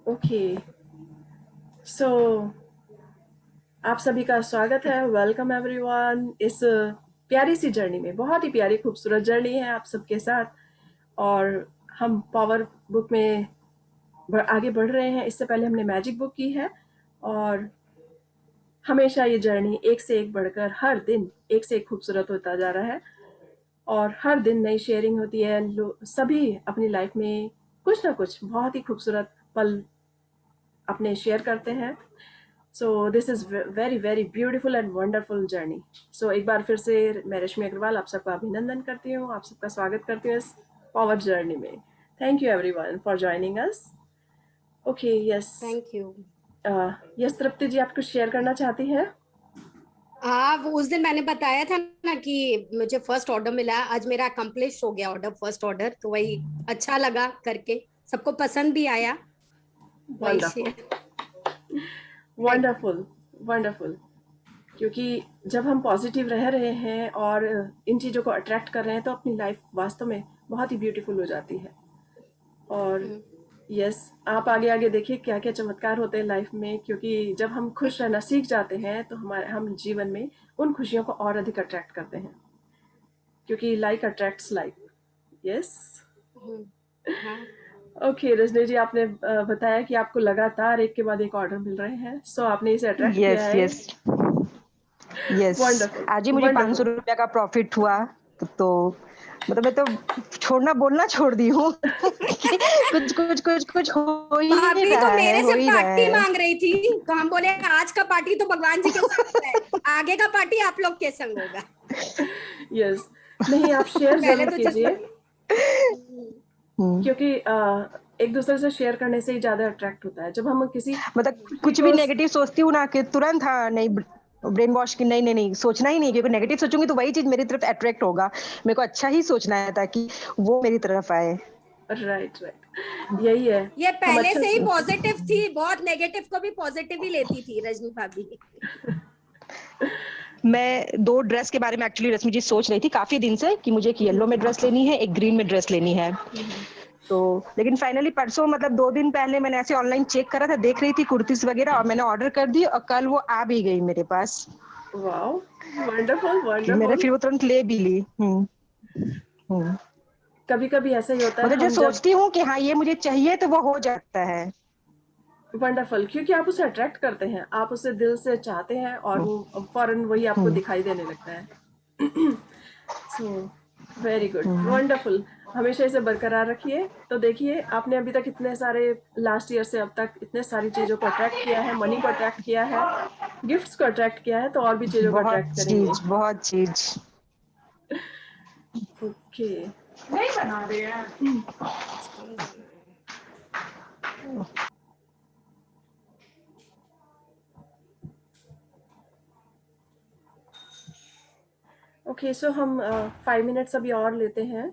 Okay, सो आप सभी का स्वागत है। वेलकम एवरीवन इस प्यारी सी जर्नी में। बहुत ही प्यारी खूबसूरत जर्नी है आप सबके साथ। और हम पावर बुक में आगे बढ़ रहे हैं। इससे पहले हमने मैजिक बुक की है। और हमेशा ये जर्नी एक से एक बढ़कर हर दिन एक से एक खूबसूरत होता जा रहा है। और हर दिन नई शेयरिंग होती है। सभी अपनी लाइफ में कुछ ना कुछ बहुत ही खूबसूरत पल अपने शेयर करते हैं। So this is very very beautiful and wonderful journey. So एक बार फिर से मैं रश्मि अग्रवाल आप सबका अभिनंदन करती हूँ, आप सबका स्वागत करती हूँ इस पावर जर्नी में। Thank you everyone for joining us. Okay, yes. Thank you. Yes, Trupti ji आप कुछ शेयर करना चाहती हैं? हाँ, वो उस दिन मैंने बताया था ना कि मुझे फर्स्ट ऑर्डर मिला। आज मेरा अकम्प्लिश हो गया ऑर्डर, फर्स्ट ऑर्डर। तो वही अच्छा लगा करके, सबको पसंद भी आया। वही वंडरफुल, शेयर। Wonderful, wonderful. क्योंकि जब हम पॉजिटिव रह रहे हैं और इन चीज़ों को अट्रैक्ट कर रहे हैं तो अपनी लाइफ वास्तव में बहुत ही ब्यूटीफुल हो जाती है। और यस, आप आगे आगे देखिए क्या क्या चमत्कार होते हैं लाइफ में। क्योंकि जब हम खुश रहना सीख जाते हैं तो हम जीवन में उन खुशियों को और अधिक अट्रैक्ट करते हैं। क्योंकि लाइक अट्रैक्ट्स लाइक। यस। हाँ। ओके रजनी जी, आपने बताया कि आपको लगातार एक के बाद एक ऑर्डर मिल रहे हैं। सो आपने इसे अट्रैक्ट किया यस है। Yes yes. वंडरफुल, आज ही मुझे 500 वंडरफुल। रुपया का प्रॉफिट हुआ। तो मतलब मैं तो छोड़ना बोलना छोड़ दी हूँ कि कुछ कुछ कुछ कुछ हो ही भाभी तो रहा है, मेरे हो से ही रहा पार्टी है। मांग रही थी, तो हम बोले आज का पार्टी तो भगवान जी के साथ है, आगे का पार्टी आप लोग के संग होगा। यस, नहीं आप शेयर पहले जरूर तो जस्ट कीजिए। क्योंकि एक दूसरे से शेयर करने से ही ज्यादा अट्रैक्ट होता है। जब हम किसी मतलब खुशी कुछ भी को नेगेटिव सोचती हूँ ना कि तुरंत हाँ नहीं, ब्रेन वॉश की नहीं नहीं नहीं सोचना ही नहीं, क्योंकि नेगेटिव सोचूंगी तो वही चीज मेरी तरफ अट्रैक्ट होगा। मेरे को अच्छा ही सोचना है ताकि वो मेरी तरफ आए। राइट राइट, यही है। ये हम पहले अच्छा से ही पॉजिटिव थी, बहुत नेगेटिव को भी पॉजिटिव ही लेती थी रजनी भाभी। मैं 2 ड्रेस के बारे में एक्चुअली रश्मि जी सोच रही थी काफ़ी दिन से कि मुझे एक येलो में ड्रेस लेनी है, एक ग्रीन में ड्रेस लेनी है। तो लेकिन फाइनली परसों मतलब 2 दिन पहले मैंने ऐसे ऑनलाइन चेक करा था, देख रही थी कुर्तीज़ वगैरह और मैंने ऑर्डर कर दी और कल वो आ भी गई मेरे पास। वाओ, वंडरफुल कि मैंने वंडरफुल। फिर वो तुरंत ले भी ली। हुँ। कभी कभी ऐसा ही होता है। मतलब जो हम जब सोचती हूँ कि हाँ, ये मुझे चाहिए तो वो हो जाता है। वंडरफुल, क्योंकि आप उसे अट्रैक्ट करते हैं, आप उसे दिल से चाहते हैं और हुँ, वो फौरन वही आपको हुँ, दिखाई देने लगता है। सो वेरी गुड, हुँ। वंडरफुल। हमेशा इसे बरकरार रखिए। तो देखिए आपने अभी तक इतने सारे लास्ट ईयर से अब तक इतने सारी चीज़ों को अट्रैक्ट किया है, मनी को अट्रैक्ट किया है, गिफ्ट्स को अट्रैक्ट किया है, तो और भी चीज़ों को बहुत अट्रैक्ट करेंगे। चीज़, बहुत चीज़। ओके। नहीं बना रहे हैं। ओके, सो हम 5 मिनट्स अभी और लेते हैं।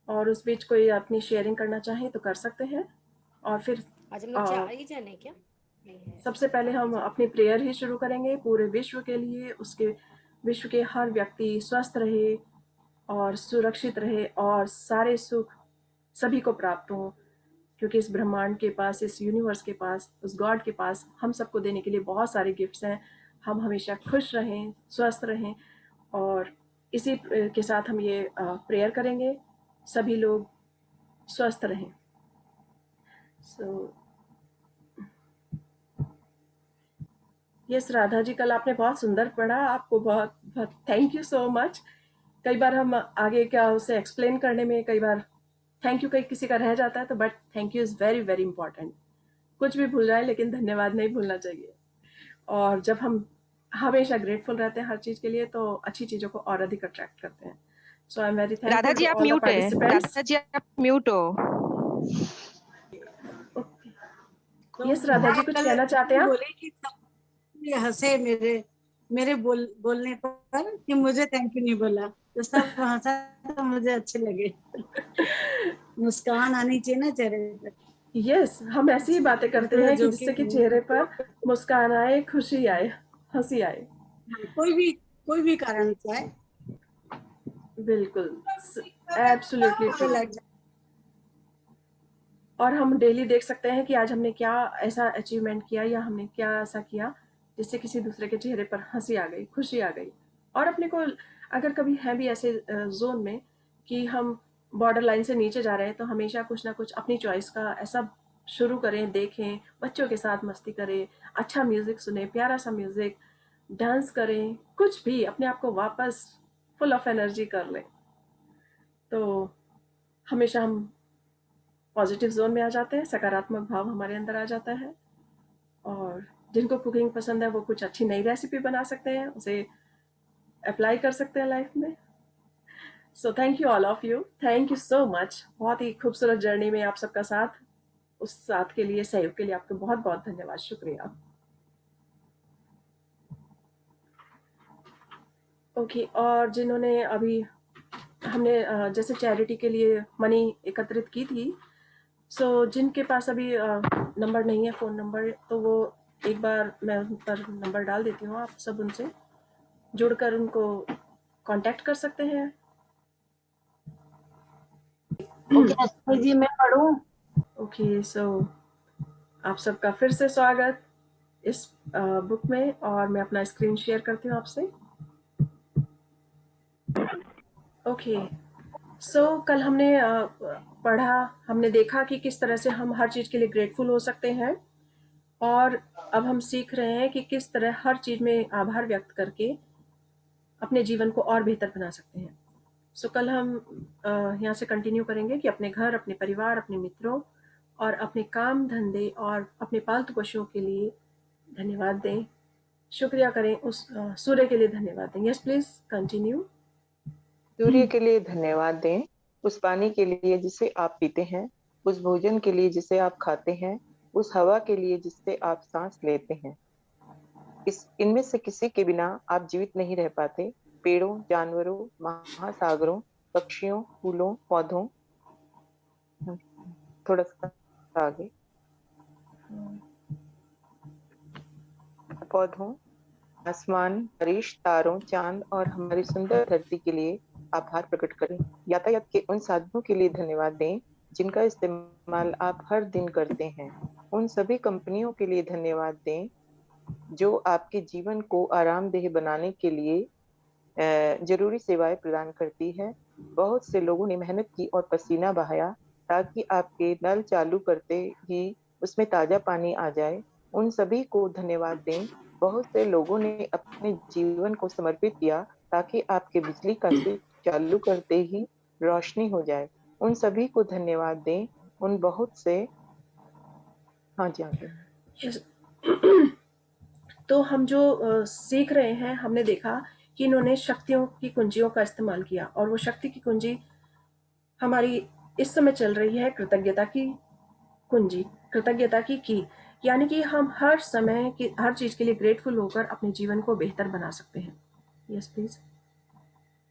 और उस बीच कोई अपनी शेयरिंग करना चाहे तो कर सकते हैं। और फिर आज हम लोग अ, ही जाने क्या? नहीं है। सबसे पहले हम अपनी प्रेयर ही शुरू करेंगे पूरे विश्व के लिए। उसके विश्व के हर व्यक्ति स्वस्थ रहे और सुरक्षित रहे और सारे सुख सभी को प्राप्त हो। क्योंकि इस ब्रह्मांड के पास, इस यूनिवर्स के पास, उस गॉड के पास हम सबको देने के लिए बहुत सारे गिफ्ट्स हैं। हम हमेशा खुश रहें, स्वस्थ रहें। और इसी के साथ हम ये प्रेयर करेंगे, सभी लोग स्वस्थ रहें। सो यस राधा जी, कल आपने बहुत सुंदर पढ़ा। आपको बहुत बहुत थैंक यू सो मच। कई बार हम आगे क्या उसे एक्सप्लेन करने में कई बार थैंक यू कई किसी का रह जाता है, तो but thank you is very very important. कुछ भी भूल जाए लेकिन धन्यवाद नहीं भूलना चाहिए। और जब हम हमेशा ग्रेटफुल रहते हैं हर चीज़ के लिए तो अच्छी चीज़ों को और अधिक अट्रैक्ट करते हैं। So I am very Radha thankful ji टू आप ऑल द म्यूट है। पार्टिसिपेंट्स। राधा जी आप म्यूट हो। तो यस राधा जी, मैं कुछ कल कहना चाहते हैं इसलिए आप? बोली कि सब हंसे मेरे मेरे बोलने पर कि मुझे थैंक यू नहीं बोला, तो सब हंसा तो मुझे अच्छे लगे। मुस्कान आनी चाहिए ना चेहरे पर। यस, हम ऐसी ही बातें मैं करते थोड़ा हैं कि जिससे जोकिंग कि हूँ। चेहरे पर मुस्कान आए, खुशी आए, हंसी आए। कोई भी कारण से है, बिल्कुल, एब्सोल्युटली तो ट्रू। लग और हम डेली देख सकते हैं कि आज हमने क्या ऐसा अचीवमेंट किया या हमने क्या ऐसा किया जिससे किसी दूसरे के चेहरे पर हंसी आ गई, खुशी आ गई। और अपने को अगर कभी है भी ऐसे जोन में कि हम बॉर्डर लाइन से नीचे जा रहे हैं, तो हमेशा कुछ ना कुछ अपनी चॉइस का ऐसा शुरू करें, देखें, बच्चों के साथ मस्ती करें, अच्छा म्यूजिक सुने, प्यारा सा म्यूजिक, डांस करें, कुछ भी अपने आप को वापस फुल ऑफ एनर्जी कर लें। तो हमेशा हम पॉजिटिव जोन में आ जाते हैं, सकारात्मक भाव हमारे अंदर आ जाता है। और जिनको कुकिंग पसंद है वो कुछ अच्छी नई रेसिपी बना सकते हैं, उसे अप्लाई कर सकते हैं लाइफ में। सो thank you all of you, thank you so much. बहुत ही खूबसूरत जर्नी में आप सबका साथ, उस साथ के लिए, सहयोग के लिए आपको बहुत बहुत धन्यवाद, शुक्रिया। ओके, और जिन्होंने अभी हमने जैसे चैरिटी के लिए मनी एकत्रित की थी, सो जिनके पास अभी नंबर नहीं है, फ़ोन नंबर, तो वो एक बार मैं उन पर नंबर डाल देती हूँ, आप सब उनसे जुड़कर उनको कांटेक्ट कर सकते हैं। ओके रश्मि जी, मैं पढ़ूं? ओके, सो आप सबका फिर से स्वागत इस बुक में, और मैं अपना स्क्रीन शेयर करती हूँ आपसे। ओके, सो कल हमने पढ़ा, हमने देखा कि किस तरह से हम हर चीज़ के लिए ग्रेटफुल हो सकते हैं, और अब हम सीख रहे हैं कि किस तरह हर चीज़ में आभार व्यक्त करके अपने जीवन को और बेहतर बना सकते हैं। सो कल हम यहाँ से कंटिन्यू करेंगे कि अपने घर, अपने परिवार, अपने मित्रों और अपने काम धंधे और अपने पालतू पशुओं के लिए धन्यवाद दें, शुक्रिया करें, उस सूर्य के लिए धन्यवाद दें। Yes please continue. सूर्य के लिए धन्यवाद दें, उस पानी के लिए जिसे आप पीते हैं, उस भोजन के लिए जिसे आप खाते हैं, उस हवा के लिए जिससे आप सांस लेते हैं। इनमें से किसी के बिना आप जीवित नहीं रह पाते। पेड़ों, जानवरों, महासागरों, पक्षियों, फूलों, पौधों, थोड़ा सा आगे, पौधों, आसमान, बारिश, तारों, चांद और हमारी सुंदर धरती के लिए आभार प्रकट करें। यातायात के उन साधनों के लिए धन्यवाद दें जिनका इस्तेमाल आप हर दिन करते हैं। उन सभी कंपनियों के लिए धन्यवाद दें जो आपके जीवन को आरामदेह बनाने के लिए जरूरी सेवाएं प्रदान करती है। बहुत से लोगों ने मेहनत की और पसीना बहाया ताकि आपके नल चालू करते ही उसमें ताजा पानी आ जाए। उन सभी को धन्यवाद दें। बहुत से लोगों ने अपने जीवन को समर्पित किया ताकि आपके बिजली का स्विच चालू करते ही रोशनी हो जाए। उन सभी को धन्यवाद दें। उन बहुत से, हाँ जी आगे। yes. तो हम जो सीख रहे हैं, हमने देखा कि इन्होंने शक्तियों की कुंजियों का इस्तेमाल किया, और वो शक्ति की कुंजी हमारी इस समय चल रही है कृतज्ञता की कुंजी, कृतज्ञता की, यानी कि हम हर समय की हर चीज के लिए ग्रेटफुल होकर अपने जीवन को बेहतर बना सकते हैं। Yes please.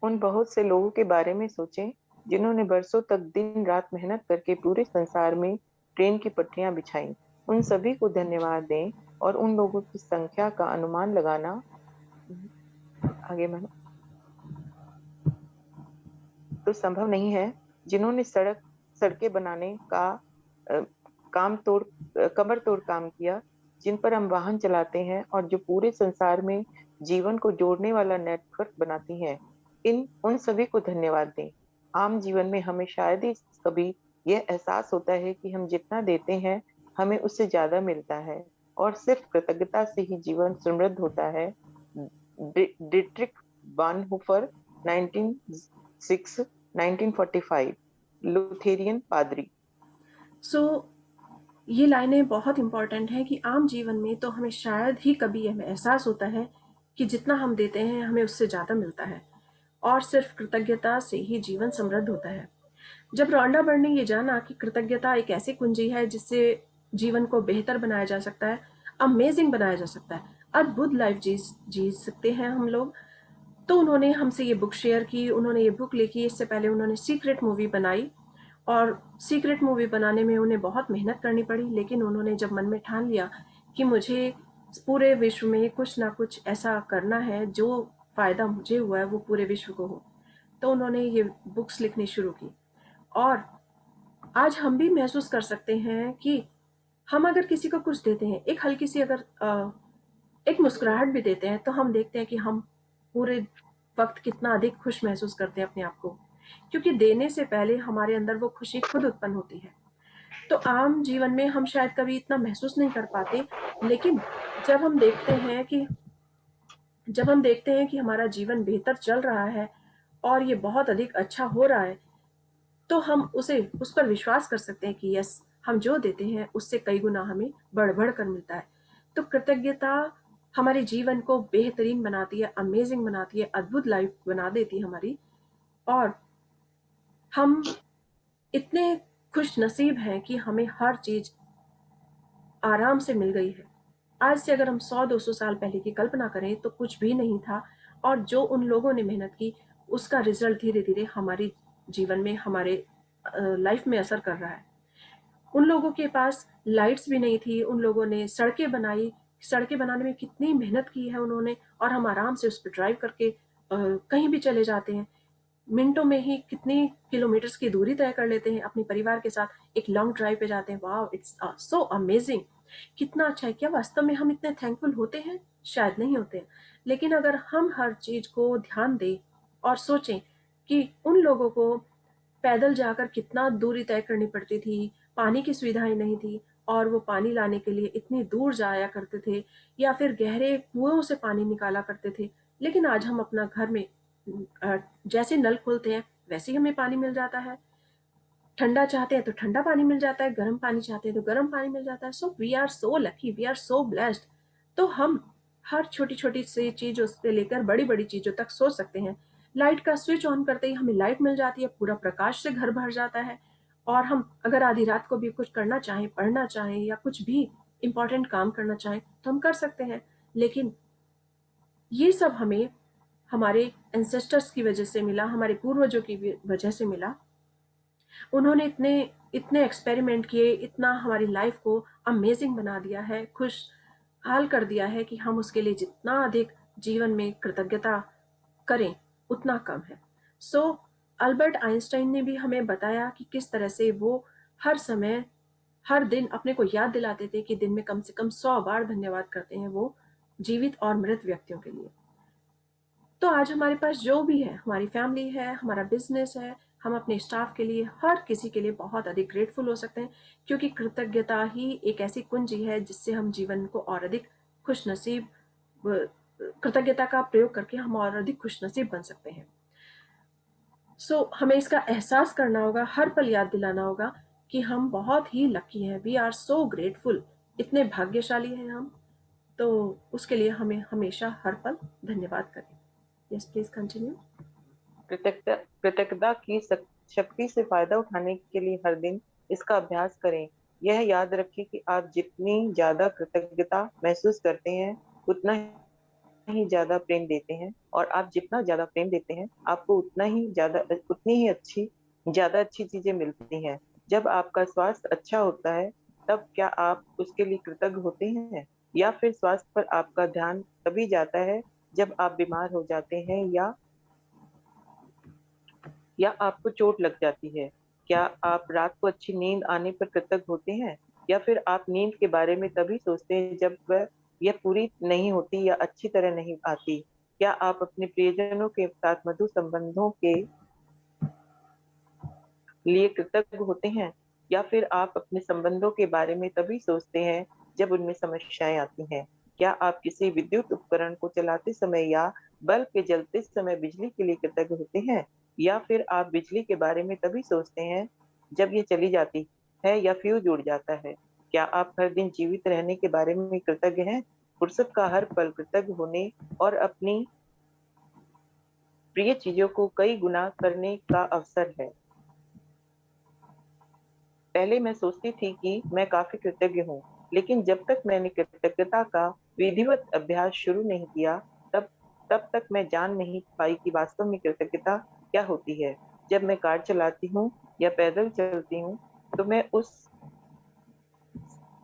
उन बहुत से लोगों के बारे में सोचें जिन्होंने बरसों तक दिन रात मेहनत करके पूरे संसार में ट्रेन की पटरियां बिछाई। उन सभी को धन्यवाद दें, और उन लोगों की संख्या का अनुमान लगाना, आगे मैडम, तो संभव नहीं है, जिन्होंने सड़कें बनाने का कमर तोड़ काम किया, जिन पर हम वाहन चलाते हैं और जो पूरे संसार में जीवन को जोड़ने वाला नेटवर्क बनाती हैं। उन सभी को धन्यवाद दें। आम जीवन में हमें शायद ही कभी यह एहसास होता है कि हम जितना देते हैं हमें उससे ज्यादा मिलता है, और सिर्फ कृतज्ञता से ही जीवन समृद्ध होता है। डिट्रिक बानहूफर, 1945, लुथेरियन पादरी। सो ये लाइनें बहुत इंपॉर्टेंट हैं कि आम जीवन में तो हमें शायद ही कभी हमें एहसास होता है कि जितना हम देते हैं हमें उससे ज़्यादा मिलता है, और सिर्फ कृतज्ञता से ही जीवन समृद्ध होता है। जब रॉन्डा बर्ड ने ये जाना कि कृतज्ञता एक ऐसी कुंजी है जिससे जीवन को बेहतर बनाया जा सकता है, अमेजिंग बनाया जा सकता है, अद्भुत लाइफ जी सकते हैं हम लोग, तो उन्होंने हमसे ये बुक शेयर की, उन्होंने ये बुक लिखी। इससे पहले उन्होंने सीक्रेट मूवी बनाई, और सीक्रेट मूवी बनाने में उन्हें बहुत मेहनत करनी पड़ी, लेकिन उन्होंने जब मन में ठान लिया कि मुझे पूरे विश्व में कुछ ना कुछ ऐसा करना है जो फ़ायदा मुझे हुआ है वो पूरे विश्व को हो, तो उन्होंने ये बुक्स लिखनी शुरू की। और आज हम भी महसूस कर सकते हैं कि हम अगर किसी को कुछ देते हैं, एक हल्की सी अगर एक मुस्कुराहट भी देते हैं, तो हम देखते हैं कि हम पूरे वक्त कितना अधिक खुश महसूस करते हैं अपने आप को, क्योंकि देने से पहले हमारे अंदर वो खुशी खुद उत्पन्न होती है। तो आम जीवन में हम शायद कभी इतना महसूस नहीं कर पाते, लेकिन जब हम देखते हैं कि जब हम देखते हैं कि हमारा जीवन बेहतर चल रहा है और ये बहुत अधिक अच्छा हो रहा है, तो हम उस पर विश्वास कर सकते हैं कि यस, हम जो देते हैं उससे कई गुना हमें बढ़-बढ़ कर मिलता है। तो कृतज्ञता हमारे जीवन को बेहतरीन बनाती है, अमेज़िंग बनाती है, अद्भुत लाइफ़ बना देती है हमारी। और हम इतने खुशनसीब हैं कि हमें हर चीज़ आराम से मिल गई है। आज से अगर हम 100-200 साल पहले की कल्पना करें तो कुछ भी नहीं था, और जो उन लोगों ने मेहनत की उसका रिज़ल्ट धीरे-धीरे हमारे जीवन में, हमारे लाइफ़ में असर कर रहा है। उन लोगों के पास लाइट्स भी नहीं थी, उन लोगों ने सड़कें बनाई, सड़कें बनाने में कितनी मेहनत की है उन्होंने, और हम आराम से उस पे ड्राइव करके कहीं भी चले जाते हैं। मिनटों में ही कितनी किलोमीटर्स की दूरी तय कर लेते हैं, अपने परिवार के साथ एक लॉन्ग ड्राइव पे जाते हैं। वाओ! It's so amazing! कितना अच्छा है। क्या वास्तव में हम इतने थैंकफुल होते हैं? शायद नहीं होते हैं। लेकिन अगर हम हर चीज़ को ध्यान दें और सोचें कि उन लोगों को पैदल जाकर कितना दूरी तय करनी पड़ती थी, पानी की सुविधाएँ नहीं थी और वो पानी लाने के लिए इतनी दूर जाया करते थे, या फिर गहरे कुओं से पानी निकाला करते थे। लेकिन आज हम अपना घर में जैसे नल खोलते हैं वैसे ही हमें पानी मिल जाता है। ठंडा चाहते हैं तो ठंडा पानी मिल जाता है, गर्म पानी चाहते हैं तो गर्म पानी मिल जाता है। So we are so lucky, we are so blessed. तो हम हर छोटी-छोटी सी चीज़ों से लेकर बड़ी-बड़ी चीज़ों तक सोच सकते हैं। लाइट का स्विच ऑन करते ही हमें लाइट मिल जाती है, पूरा प्रकाश से घर भर जाता है, और हम अगर आधी रात को भी कुछ करना चाहें, पढ़ना चाहें या कुछ भी इम्पोर्टेंट काम करना चाहें, तो हम कर सकते हैं। लेकिन ये सब हमें हमारे एंसेस्टर्स की वजह से मिला, हमारे पूर्वजों की वजह से मिला। उन्होंने इतने इतने एक्सपेरिमेंट किए, इतना हमारी लाइफ को अमेजिंग बना दिया है, खुशहाल कर दिया है कि हम उसके लिए जितना अधिक जीवन में कृतज्ञता करें, उतना कम है। सो अल्बर्ट आइंस्टाइन ने भी हमें बताया कि किस तरह से वो हर समय, हर दिन अपने को याद दिलाते थे कि दिन में कम से कम 100 बार धन्यवाद करते हैं वो जीवित और मृत व्यक्तियों के लिए। तो आज हमारे पास जो भी है, हमारी फैमिली है, हमारा बिजनेस है, हम अपने स्टाफ के लिए, हर किसी के लिए बहुत अधिक ग्रेटफुल हो सकते हैं, क्योंकि कृतज्ञता ही एक ऐसी कुंजी है जिससे हम जीवन को और अधिक खुशनसीब कृतज्ञता का प्रयोग करके हम और अधिक खुशनसीब बन सकते हैं। हमें इसका एहसास करना होगा, हर पल याद दिलाना होगा कि हम बहुत ही लकी हैं, वी आर सो ग्रेटफुल, इतने भाग्यशाली हैं हम। तो उसके लिए हमें हमेशा हर पल धन्यवाद करें। Yes, please continue. कृतज्ञता कृतज्ञता की शक्ति से फायदा उठाने के लिए हर दिन इसका अभ्यास करें। यह याद रखें कि आप जितनी ज्यादा कृतज्ञता महसूस करते हैं, उतना ही ज्यादा प्रेम देते हैं, और आप जितना ज्यादा प्रेम देते हैं, आपको उतनी ही ज्यादा अच्छी चीजें मिलती हैं। जब आपका स्वास्थ्य अच्छा होता है, तब क्या आप उसके लिए कृतज्ञ होते हैं? या फिर स्वास्थ्य पर आपका ध्यान तभी जाता है जब आप बीमार हो जाते हैं या आपको चोट लग जाती है? क्या आप रात को अच्छी नींद आने पर कृतज्ञ होते हैं, या फिर आप नींद के बारे में तभी सोचते हैं जब यह पूरी नहीं होती या अच्छी तरह नहीं आती? क्या आप अपने प्रियजनों के साथ मधुर संबंधों के लिए कृतज्ञ होते हैं, या फिर आप अपने संबंधों के बारे में तभी सोचते हैं जब उनमें समस्याएं आती हैं? क्या आप किसी विद्युत उपकरण को चलाते समय या बल्ब के जलते समय बिजली के लिए कृतज्ञ होते हैं, या फिर आप बिजली के बारे में तभी सोचते हैं जब ये चली जाती है या फ्यूज उड़ जाता है? क्या आप हर दिन जीवित रहने के बारे में कृतज्ञ हैं? फुर्सत का हर पल कृतज्ञ होने और अपनी प्रिय चीजों को कई गुना करने का अवसर है। पहले मैं सोचती थी कि मैं काफी कृतज्ञ हूँ, लेकिन जब तक मैंने कृतज्ञता का विधिवत अभ्यास शुरू नहीं किया, तब तब तक मैं जान नहीं पाई कि वास्तव में कृतज्ञता क्या होती है। जब मैं कार चलाती हूँ या पैदल चलती हूँ, तो मैं उस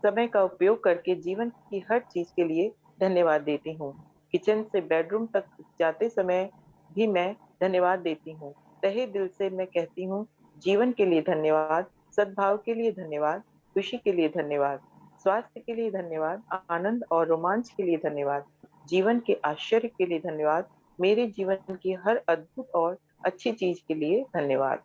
समय का उपयोग करके जीवन की हर चीज के लिए धन्यवाद देती हूँ। किचन से बेडरूम तक जाते समय भी मैं धन्यवाद देती हूँ। तहे दिल से मैं कहती हूँ, जीवन के लिए धन्यवाद, सद्भाव के लिए धन्यवाद, खुशी के लिए धन्यवाद, स्वास्थ्य के लिए धन्यवाद, आनंद और रोमांच के लिए धन्यवाद, जीवन के आश्चर्य के लिए धन्यवाद, मेरे जीवन की हर अद्भुत और अच्छी चीज के लिए धन्यवाद।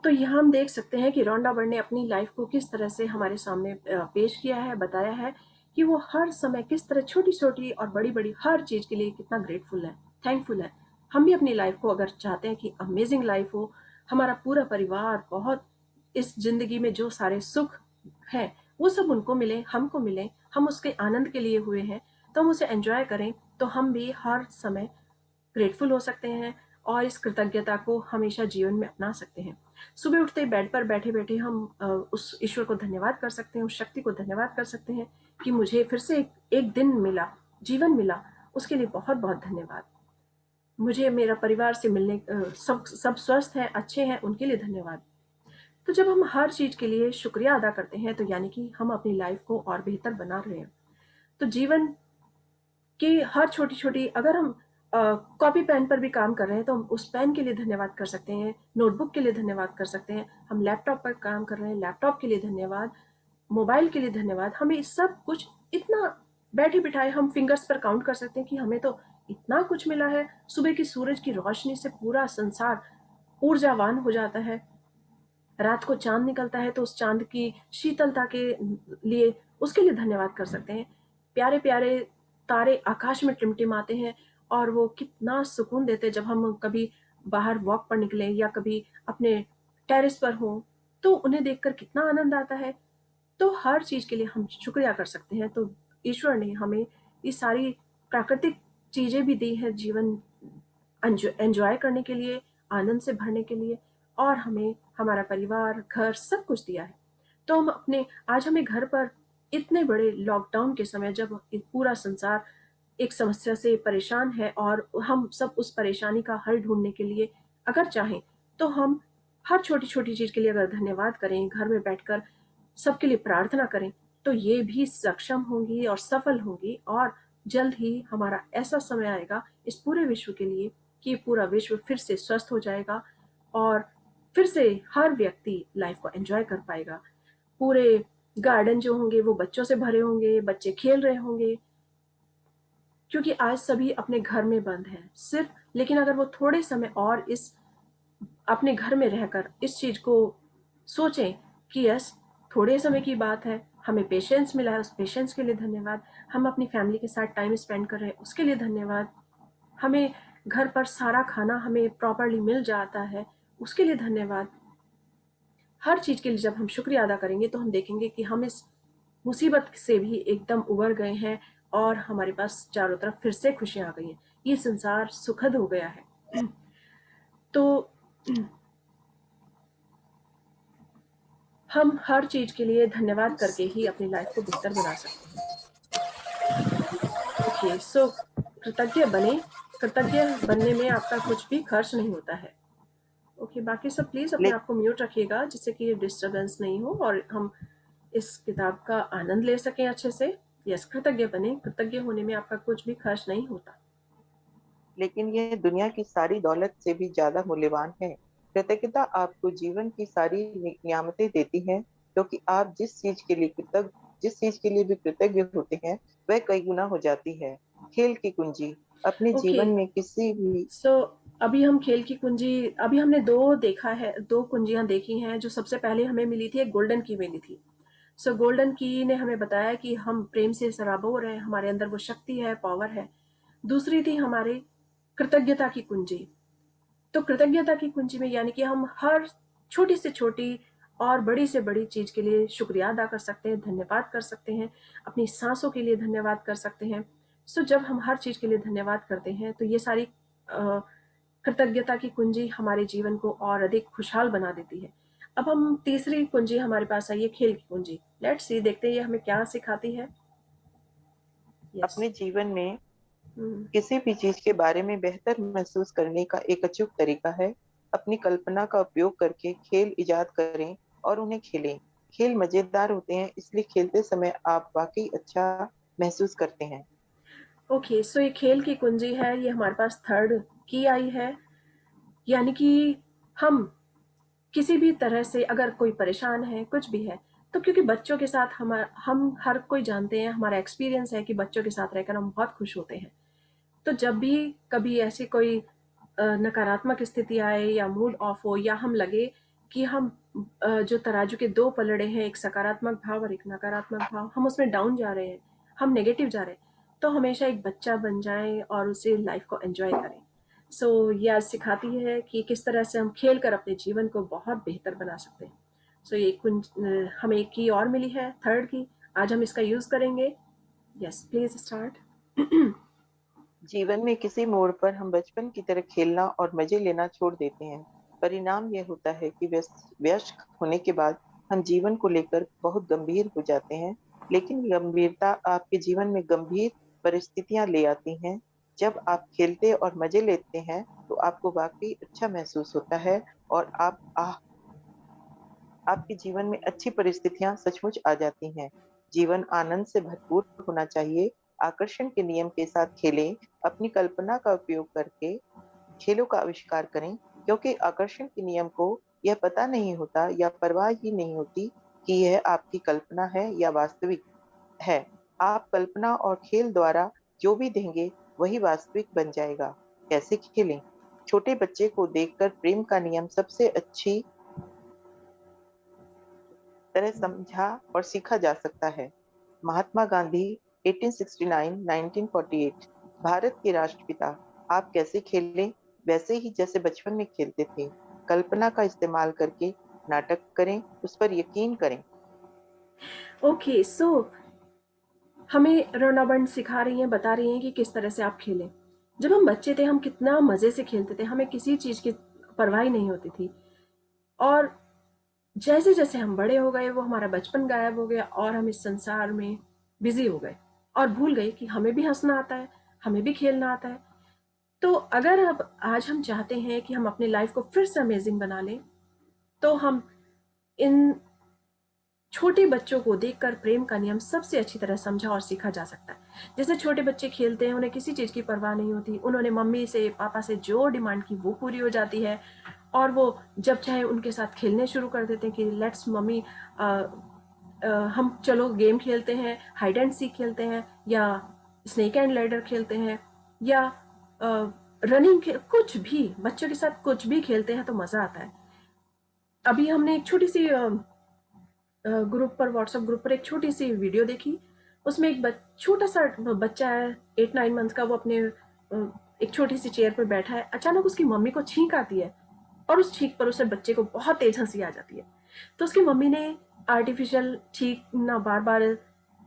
तो यहाँ हम देख सकते हैं कि रोंडा बर्ड ने अपनी लाइफ को किस तरह से हमारे सामने पेश किया है, बताया है कि वो हर समय किस तरह छोटी-छोटी और बड़ी-बड़ी हर चीज़ के लिए कितना ग्रेटफुल है, थैंकफुल है। हम भी अपनी लाइफ को अगर चाहते हैं कि अमेजिंग लाइफ हो, हमारा पूरा परिवार बहुत इस ज़िंदगी में जो सारे सुख हैं, वो सब उनको मिले, हमको मिले, हम उसके आनंद के लिए हुए हैं, तो हम उसे एन्जॉय करें, तो हम भी हर समय ग्रेटफुल हो सकते हैं और इस कृतज्ञता को हमेशा जीवन में अपना सकते हैं। सुबह उठते ही बेड पर बैठे-बैठे हम उस ईश्वर को धन्यवाद कर सकते हैं, उस शक्ति को धन्यवाद कर सकते हैं कि मुझे फिर से एक दिन मिला, जीवन मिला, उसके लिए बहुत-बहुत धन्यवाद। मुझे मेरा परिवार से मिलने सब स्वस्थ हैं, अच्छे हैं, उनके लिए धन्यवाद। तो जब हम हर चीज़ के लिए शुक्रिया अदा करते हैं, तो यानी कि हम अपनी लाइफ को और बेहतर बना रहे हैं। तो जीवन कि हर छोटी-छोटी अगर हम कॉपी पेन पर भी काम कर रहे हैं, तो हम उस पेन के लिए धन्यवाद कर सकते हैं, नोटबुक के लिए धन्यवाद कर सकते हैं, हम लैपटॉप पर काम कर रहे हैं, लैपटॉप के लिए धन्यवाद, मोबाइल के लिए धन्यवाद। हमें सब कुछ इतना बैठे-बिठाए हम फिंगर्स पर काउंट कर सकते हैं कि हमें तो इतना कुछ मिला है। सुबह की सूरज की रोशनी से पूरा संसार ऊर्जावान हो जाता है। रात को चाँद निकलता है, तो उस चाँद की शीतलता के लिए उसके लिए धन्यवाद कर सकते हैं। प्यारे-प्यारे तारे आकाश में टिमटिमाते हैं और वो कितना सुकून देते हैं जब हम कभी बाहर वॉक पर निकलें या कभी अपने टेरेस पर हों, तो उन्हें देखकर कितना आनंद आता है। तो हर चीज़ के लिए हम शुक्रिया कर सकते हैं। तो ईश्वर ने हमें ये सारी प्राकृतिक चीज़ें भी दी हैं जीवन एन्जॉय करने के लिए, आनंद से भरने के लिए और हमें हमारा परिवार, घर सब कुछ दिया है। तो हम अपने आज हमें घर पर इतने बड़े लॉकडाउन के समय जब पूरा संसार एक समस्या से परेशान है और हम सब उस परेशानी का हल ढूँढने के लिए अगर चाहें, तो हम हर छोटी-छोटी चीज़ के लिए अगर धन्यवाद करें, घर में बैठकर सबके लिए प्रार्थना करें, तो ये भी सक्षम होंगी और सफल होंगी और जल्द ही हमारा ऐसा समय आएगा इस पूरे विश्व के लिए कि पूरा विश्व फिर से स्वस्थ हो जाएगा और फिर से हर व्यक्ति लाइफ को एन्जॉय कर पाएगा। पूरे गार्डन जो होंगे वो बच्चों से भरे होंगे, बच्चे खेल रहे होंगे, क्योंकि आज सभी अपने घर में बंद हैं सिर्फ। लेकिन अगर वो थोड़े समय और इस अपने घर में रहकर इस चीज़ को सोचें कि यस थोड़े समय की बात है, हमें पेशेंस मिला है, उस पेशेंस के लिए धन्यवाद। हम अपनी फैमिली के साथ टाइम स्पेंड कर रहे हैं, उसके लिए धन्यवाद। हमें घर पर सारा खाना हमें प्रॉपर्ली मिल जाता है, उसके लिए धन्यवाद। हर चीज़ के लिए जब हम शुक्रिया अदा करेंगे तो हम देखेंगे कि हम इस मुसीबत से भी एकदम उबर गए हैं और हमारे पास चारों तरफ फिर से खुशियाँ आ गई हैं। ये संसार सुखद हो गया है। तो हम हर चीज़ के लिए धन्यवाद करके ही अपनी लाइफ को बेहतर बना सकते हैं। ओके, सो कृतज्ञ बने। कृतज्ञ बनने में आपका कुछ भी खर्च नहीं होता है। ओके, बाकी सब प्लीज़ अपने ले, आप को म्यूट रखिएगा जिससे कि डिस्टरबेंस नहीं हो और हम इस किताब का आनंद ले सकें अच्छे से। यस, कृतज्ञ बने। कृतज्ञ होने में आपका कुछ भी खर्च नहीं होता। लेकिन यह दुनिया की सारी दौलत से भी ज्यादा मूल्यवान है। कृतज्ञता आपको जीवन की सारी नियामतें देती है, क्योंकि आप जिस चीज के लिए भी कृतज्ञ होते हैं वह कई गुना हो जाती है। खेल की कुंजी अपने ओके, जीवन में किसी भी सो अभी हम खेल की कुंजी अभी हमने दो देखा है, दो कुंजियां देखी हैं। जो सबसे पहले हमें मिली थी एक गोल्डन की मिली थी। सो गोल्डन की ने हमें बताया कि हम प्रेम से सराबोर हैं, हमारे अंदर वो शक्ति है, पावर है। दूसरी थी हमारे कृतज्ञता की कुंजी। तो कृतज्ञता की कुंजी में यानी कि हम हर छोटी से छोटी और बड़ी से बड़ी चीज के लिए शुक्रिया अदा कर सकते हैं, धन्यवाद कर सकते हैं, अपनी सांसों के लिए धन्यवाद कर सकते हैं। सो जब हम हर चीज के लिए धन्यवाद करते हैं तो ये सारी कृतज्ञता की कुंजी हमारे जीवन को और अधिक खुशहाल बना देती है। अब हम तीसरी कुंजी हमारे पास आई है खेल की कुंजी। लेट्स सी, देखते हैं ये हमें क्या सिखाती है। यस। अपने जीवन में किसी भी चीज के बारे में बेहतर महसूस करने का एक अचूक तरीका है। अपनी कल्पना का उपयोग करके खेल इजाद करें और उन्हें खेलें। खेल मजेदार होते हैं, इसलिए खेलते समय आप वाकई अच्छा महसूस करते हैं। ओके, सो ये खेल की कुंजी है, ये हमारे पास थर्ड की आई है। यानी कि हम किसी भी तरह से अगर कोई परेशान है, कुछ भी है, तो क्योंकि बच्चों के साथ हम हर कोई जानते हैं, हमारा एक्सपीरियंस है कि बच्चों के साथ रहकर हम बहुत खुश होते हैं। तो जब भी कभी ऐसी कोई नकारात्मक स्थिति आए या मूड ऑफ हो या हम लगे कि हम जो तराजू के दो पलड़े हैं, एक सकारात्मक भाव और एक नकारात्मक भाव, हम उसमें डाउन जा रहे हैं, हम नेगेटिव जा रहे हैं, तो हमेशा एक बच्चा बन जाएं और उसे लाइफ को एंजॉय करें। सो ये आज सिखाती है कि किस तरह से हम खेल कर अपने जीवन को बहुत बेहतर बना सकते हैं। सो ये हमें एक की और मिली है, थर्ड की। आज हम इसका यूज करेंगे। Yes, please start. जीवन में किसी मोड़ पर हम बचपन की तरह खेलना और मजे लेना छोड़ देते हैं। परिणाम यह होता है कि वयस्क होने के बाद हम जीवन को लेकर बहुत गंभीर हो जाते हैं। लेकिन ये गंभीरता आपके जीवन में गंभीर परिस्थितियां ले आती हैं। जब आप खेलते और मजे लेते हैं तो आपको वाकई अच्छा महसूस होता है और आपके जीवन में अच्छी परिस्थितियां सचमुच आ जाती हैं। जीवन आनंद से भरपूर होना चाहिए। आकर्षण के नियम के साथ खेलें। अपनी कल्पना का उपयोग करके खेलों का आविष्कार करें, क्योंकि आकर्षण के नियम को यह पता नहीं होता या परवाह ही नहीं होती कि यह आपकी कल्पना है या वास्तविक है। आप कल्पना और खेल द्वारा जो भी देंगे वही वास्तविक बन जाएगा। कैसे खेलें? छोटे बच्चे को देखकर प्रेम का नियम सबसे अच्छी तरह समझा और सीखा जा सकता है। महात्मा गांधी 1869-1948 भारत के राष्ट्रपिता। आप कैसे खेलें? वैसे ही जैसे बचपन में खेलते थे। कल्पना का इस्तेमाल करके नाटक करें, उस पर यकीन करें। ओके, सो हमें रोनाबंड सिखा रही हैं, बता रही हैं कि किस तरह से आप खेलें। जब हम बच्चे थे हम कितना मजे से खेलते थे, हमें किसी चीज की परवाह ही नहीं होती थी। और जैसे जैसे हम बड़े हो गए वो हमारा बचपन गायब हो गया और हम इस संसार में बिजी हो गए और भूल गए कि हमें भी हंसना आता है, हमें भी खेलना आता है। तो अगर अब आज हम चाहते हैं कि हम अपनी लाइफ को फिर से अमेजिंग बना लें, तो हम इन छोटे बच्चों को देखकर प्रेम का नियम सबसे अच्छी तरह समझा और सीखा जा सकता है। जैसे छोटे बच्चे खेलते हैं, उन्हें किसी चीज की परवाह नहीं होती, उन्होंने मम्मी से पापा से जो डिमांड की वो पूरी हो जाती है और वो जब चाहे उनके साथ खेलने शुरू कर देते हैं कि लेट्स मम्मी, हम चलो गेम खेलते हैं, हाइड एंड सीक खेलते हैं या स्नेक एंड लैडर खेलते हैं या रनिंग, कुछ भी बच्चों के साथ कुछ भी खेलते हैं तो मजा आता है। अभी हमने एक छोटी सी ग्रुप पर, व्हाट्सएप ग्रुप पर एक छोटी सी वीडियो देखी। उसमें एक छोटा सा बच्चा है 8-9 मंथ का, वो अपने एक छोटी सी चेयर पर बैठा है। अचानक उसकी मम्मी को छींक आती है और उस छींक पर उसे बच्चे को बहुत तेज हंसी आ जाती है। तो उसकी मम्मी ने आर्टिफिशियल छींक ना बार बार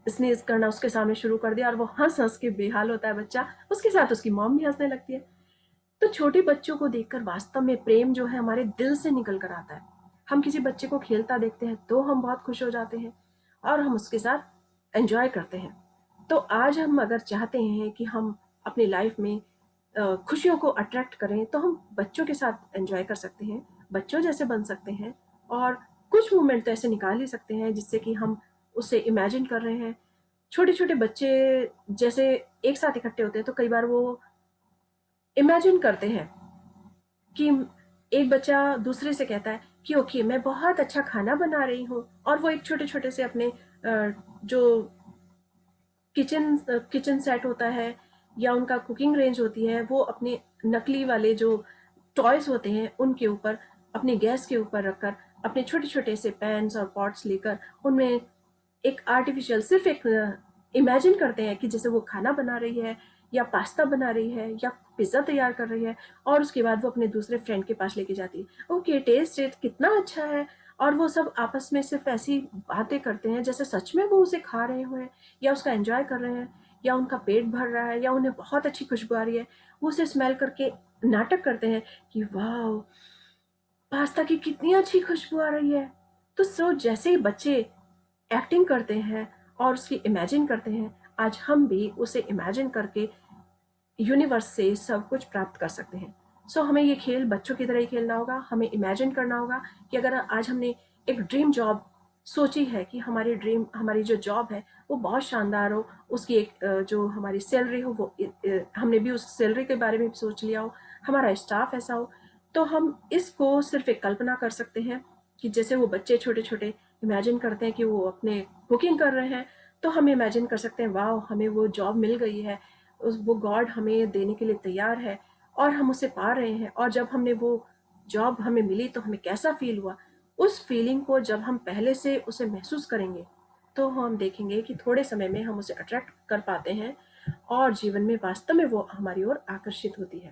स्नीज करना उसके सामने शुरू कर दिया और वो हंस हंस के बेहाल होता है बच्चा, उसके साथ उसकी मॉम भी हंसने लगती है। तो छोटे बच्चों को देखकर वास्तव में प्रेम जो है हमारे दिल से निकल कर आता है। हम किसी बच्चे को खेलता देखते हैं तो हम बहुत खुश हो जाते हैं और हम उसके साथ एंजॉय करते हैं। तो आज हम अगर चाहते हैं कि हम अपनी लाइफ में खुशियों को अट्रैक्ट करें तो हम बच्चों के साथ एंजॉय कर सकते हैं, बच्चों जैसे बन सकते हैं और कुछ मोमेंट तो ऐसे निकाल ही सकते हैं जिससे कि हम उसे इमेजिन कर रहे हैं। छोटे छोटे बच्चे जैसे एक साथ इकट्ठे होते हैं तो कई बार वो इमेजिन करते हैं कि एक बच्चा दूसरे से कहता है कि ओके मैं बहुत अच्छा खाना बना रही हूँ, और वो एक छोटे छोटे से अपने जो किचन सेट होता है या उनका कुकिंग रेंज होती है वो अपने नकली वाले जो टॉयज होते हैं उनके ऊपर, अपने गैस के ऊपर रखकर अपने छोटे छोटे से पैन्स और पॉट्स लेकर उनमें एक आर्टिफिशियल सिर्फ एक इमेजिन करते हैं कि जैसे वो खाना बना रही है या पास्ता बना रही है या पिज्जा तैयार कर रही है, और उसके बाद वो अपने दूसरे फ्रेंड के पास लेके जाती है, ओके टेस्ट कितना अच्छा है, और वो सब आपस में सिर्फ ऐसी बातें करते हैं जैसे सच में वो उसे खा रहे हुए या उसका एंजॉय कर रहे हैं या उनका पेट भर रहा है या उन्हें बहुत अच्छी खुशबू आ रही है। वो उसे स्मेल करके नाटक करते हैं कि वाह पास्ता की कितनी अच्छी खुशबू आ रही है। तो जैसे ही बच्चे एक्टिंग करते हैं और उसकी इमेजिन करते हैं, आज हम भी उसे इमेजिन करके यूनिवर्स से सब कुछ प्राप्त कर सकते हैं। हमें ये खेल बच्चों की तरह ही खेलना होगा। हमें इमेजिन करना होगा कि अगर आज हमने एक ड्रीम जॉब सोची है कि हमारी जो जॉब है वो बहुत शानदार हो, उसकी एक जो हमारी सैलरी हो वो हमने भी उस सैलरी के बारे में भी सोच लिया हो, हमारा स्टाफ ऐसा हो, तो हम इसको सिर्फ एक कल्पना कर सकते हैं कि जैसे वो बच्चे छोटे छोटे इमेजिन करते हैं कि वो अपने कुकिंग कर रहे हैं, तो हम इमेजिन कर सकते हैं वाह हमें वो जॉब मिल गई है, वो गॉड हमें देने के लिए तैयार है और हम उसे पा रहे हैं, और जब हमने वो जॉब हमें मिली तो हमें कैसा फील हुआ। उस फीलिंग को जब हम पहले से उसे महसूस करेंगे तो हम देखेंगे कि थोड़े समय में हम उसे अट्रैक्ट कर पाते हैं और जीवन में वास्तव में वो हमारी ओर आकर्षित होती है।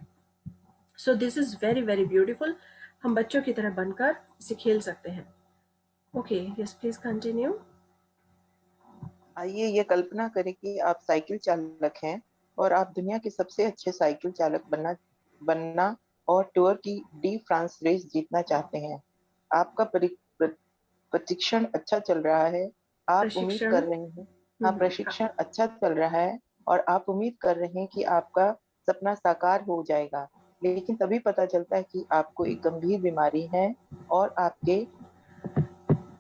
So this is very very beautiful. हम बच्चों की तरह बनकर इसे खेल सकते हैं। Okay, yes please continue. आइए ये कल्पना करें कि आप साइकिल चालक हैं और आप दुनिया के सबसे अच्छे साइकिल चालक बनना बनना और टूर की डी फ्रांस रेस जीतना चाहते हैं। आपका प्रशिक्षण अच्छा चल रहा है। आप उम्मीद प्रशिक्षण। कर रहे हैं, हाँ, हाँ। प्रशिक्षण अच्छा चल रहा है और आप उम्मीद कर रहे हैं कि आपका सपना साकार हो जाएगा। लेकिन तभी पता चलता है कि आपको एक गंभीर बीमारी है और आपके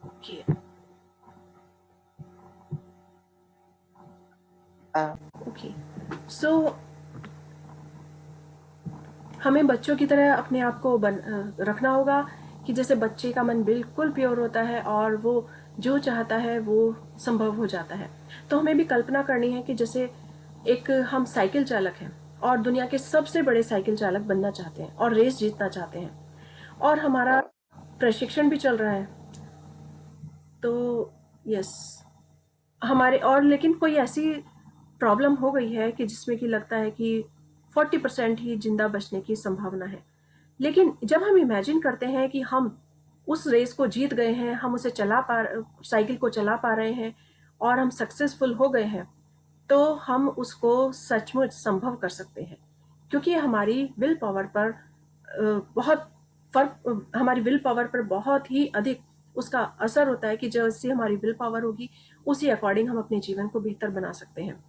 ओके। अ, ओके। सो हमें बच्चों की तरह अपने आप को रखना होगा कि जैसे बच्चे का मन बिल्कुल प्योर होता है और वो जो चाहता है वो संभव हो जाता है। तो हमें भी कल्पना करनी है कि जैसे एक हम साइकिल चालक हैं और दुनिया के सबसे बड़े साइकिल चालक बनना चाहते हैं और रेस जीतना चाहते हैं, और हमारा प्रशिक्षण भी चल रहा है। तो यस, हमारे और लेकिन कोई ऐसी प्रॉब्लम हो गई है कि जिसमें कि लगता है कि 40% ही जिंदा बचने की संभावना है। लेकिन जब हम इमेजिन करते हैं कि हम उस रेस को जीत गए हैं, हम उसे साइकिल को चला पा रहे हैं और हम सक्सेसफुल हो गए हैं, तो हम उसको सचमुच संभव कर सकते हैं। क्योंकि हमारी विल पावर पर बहुत हमारी विल पावर पर बहुत ही अधिक उसका असर होता है कि जैसी हमारी विल पावर होगी उसी अकॉर्डिंग हम अपने जीवन को बेहतर बना सकते हैं।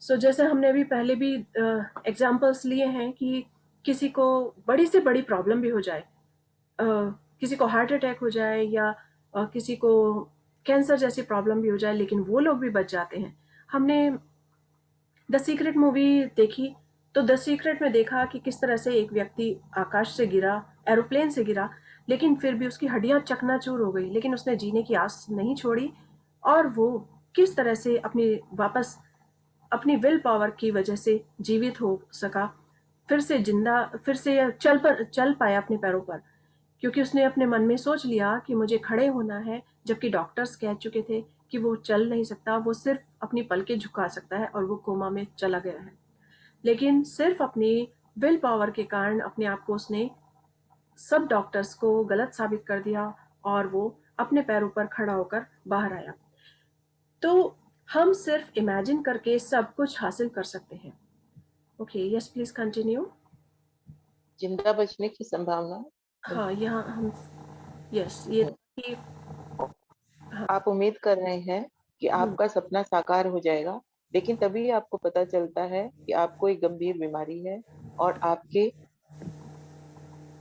सो जैसे हमने अभी पहले भी एग्जाम्पल्स लिए हैं कि किसी को बड़ी से बड़ी प्रॉब्लम भी हो जाए, किसी को हार्ट अटैक हो जाए या किसी को कैंसर जैसी प्रॉब्लम भी हो जाए, लेकिन वो लोग भी बच जाते हैं। हमने द सीक्रेट मूवी देखी, तो द सीक्रेट में देखा कि किस तरह से एक व्यक्ति आकाश से गिरा, एरोप्लेन से गिरा, लेकिन फिर भी उसकी हड्डियां चकनाचूर हो गई, लेकिन उसने जीने की आस नहीं छोड़ी और वो किस तरह से अपनी विल पावर की वजह से जीवित हो सका, फिर से चल पाया अपने पैरों पर, क्योंकि उसने अपने मन में सोच लिया कि मुझे खड़े होना है, जबकि डॉक्टर्स कह चुके थे कि वो चल नहीं सकता, वो सिर्फ अपनी पलकें झुका सकता है और वो कोमा में चला गया है। लेकिन सिर्फ अपनी विल पावर के कारण अपने आप को उसने सब डॉक्टर्स को गलत साबित कर दिया और वो अपने पैरों पर खड़ा होकर बाहर आया। तो हम सिर्फ इमेजिन करके सब कुछ हासिल कर सकते हैं। Okay, yes please continue. जिंदा बचने की संभावना। हाँ, यहाँ हम यस ये कि हाँ। आप उम्मीद कर रहे हैं कि हम्म। आपका सपना साकार हो जाएगा, लेकिन तभी आपको पता चलता है कि आपको एक गंभीर बीमारी है और आपके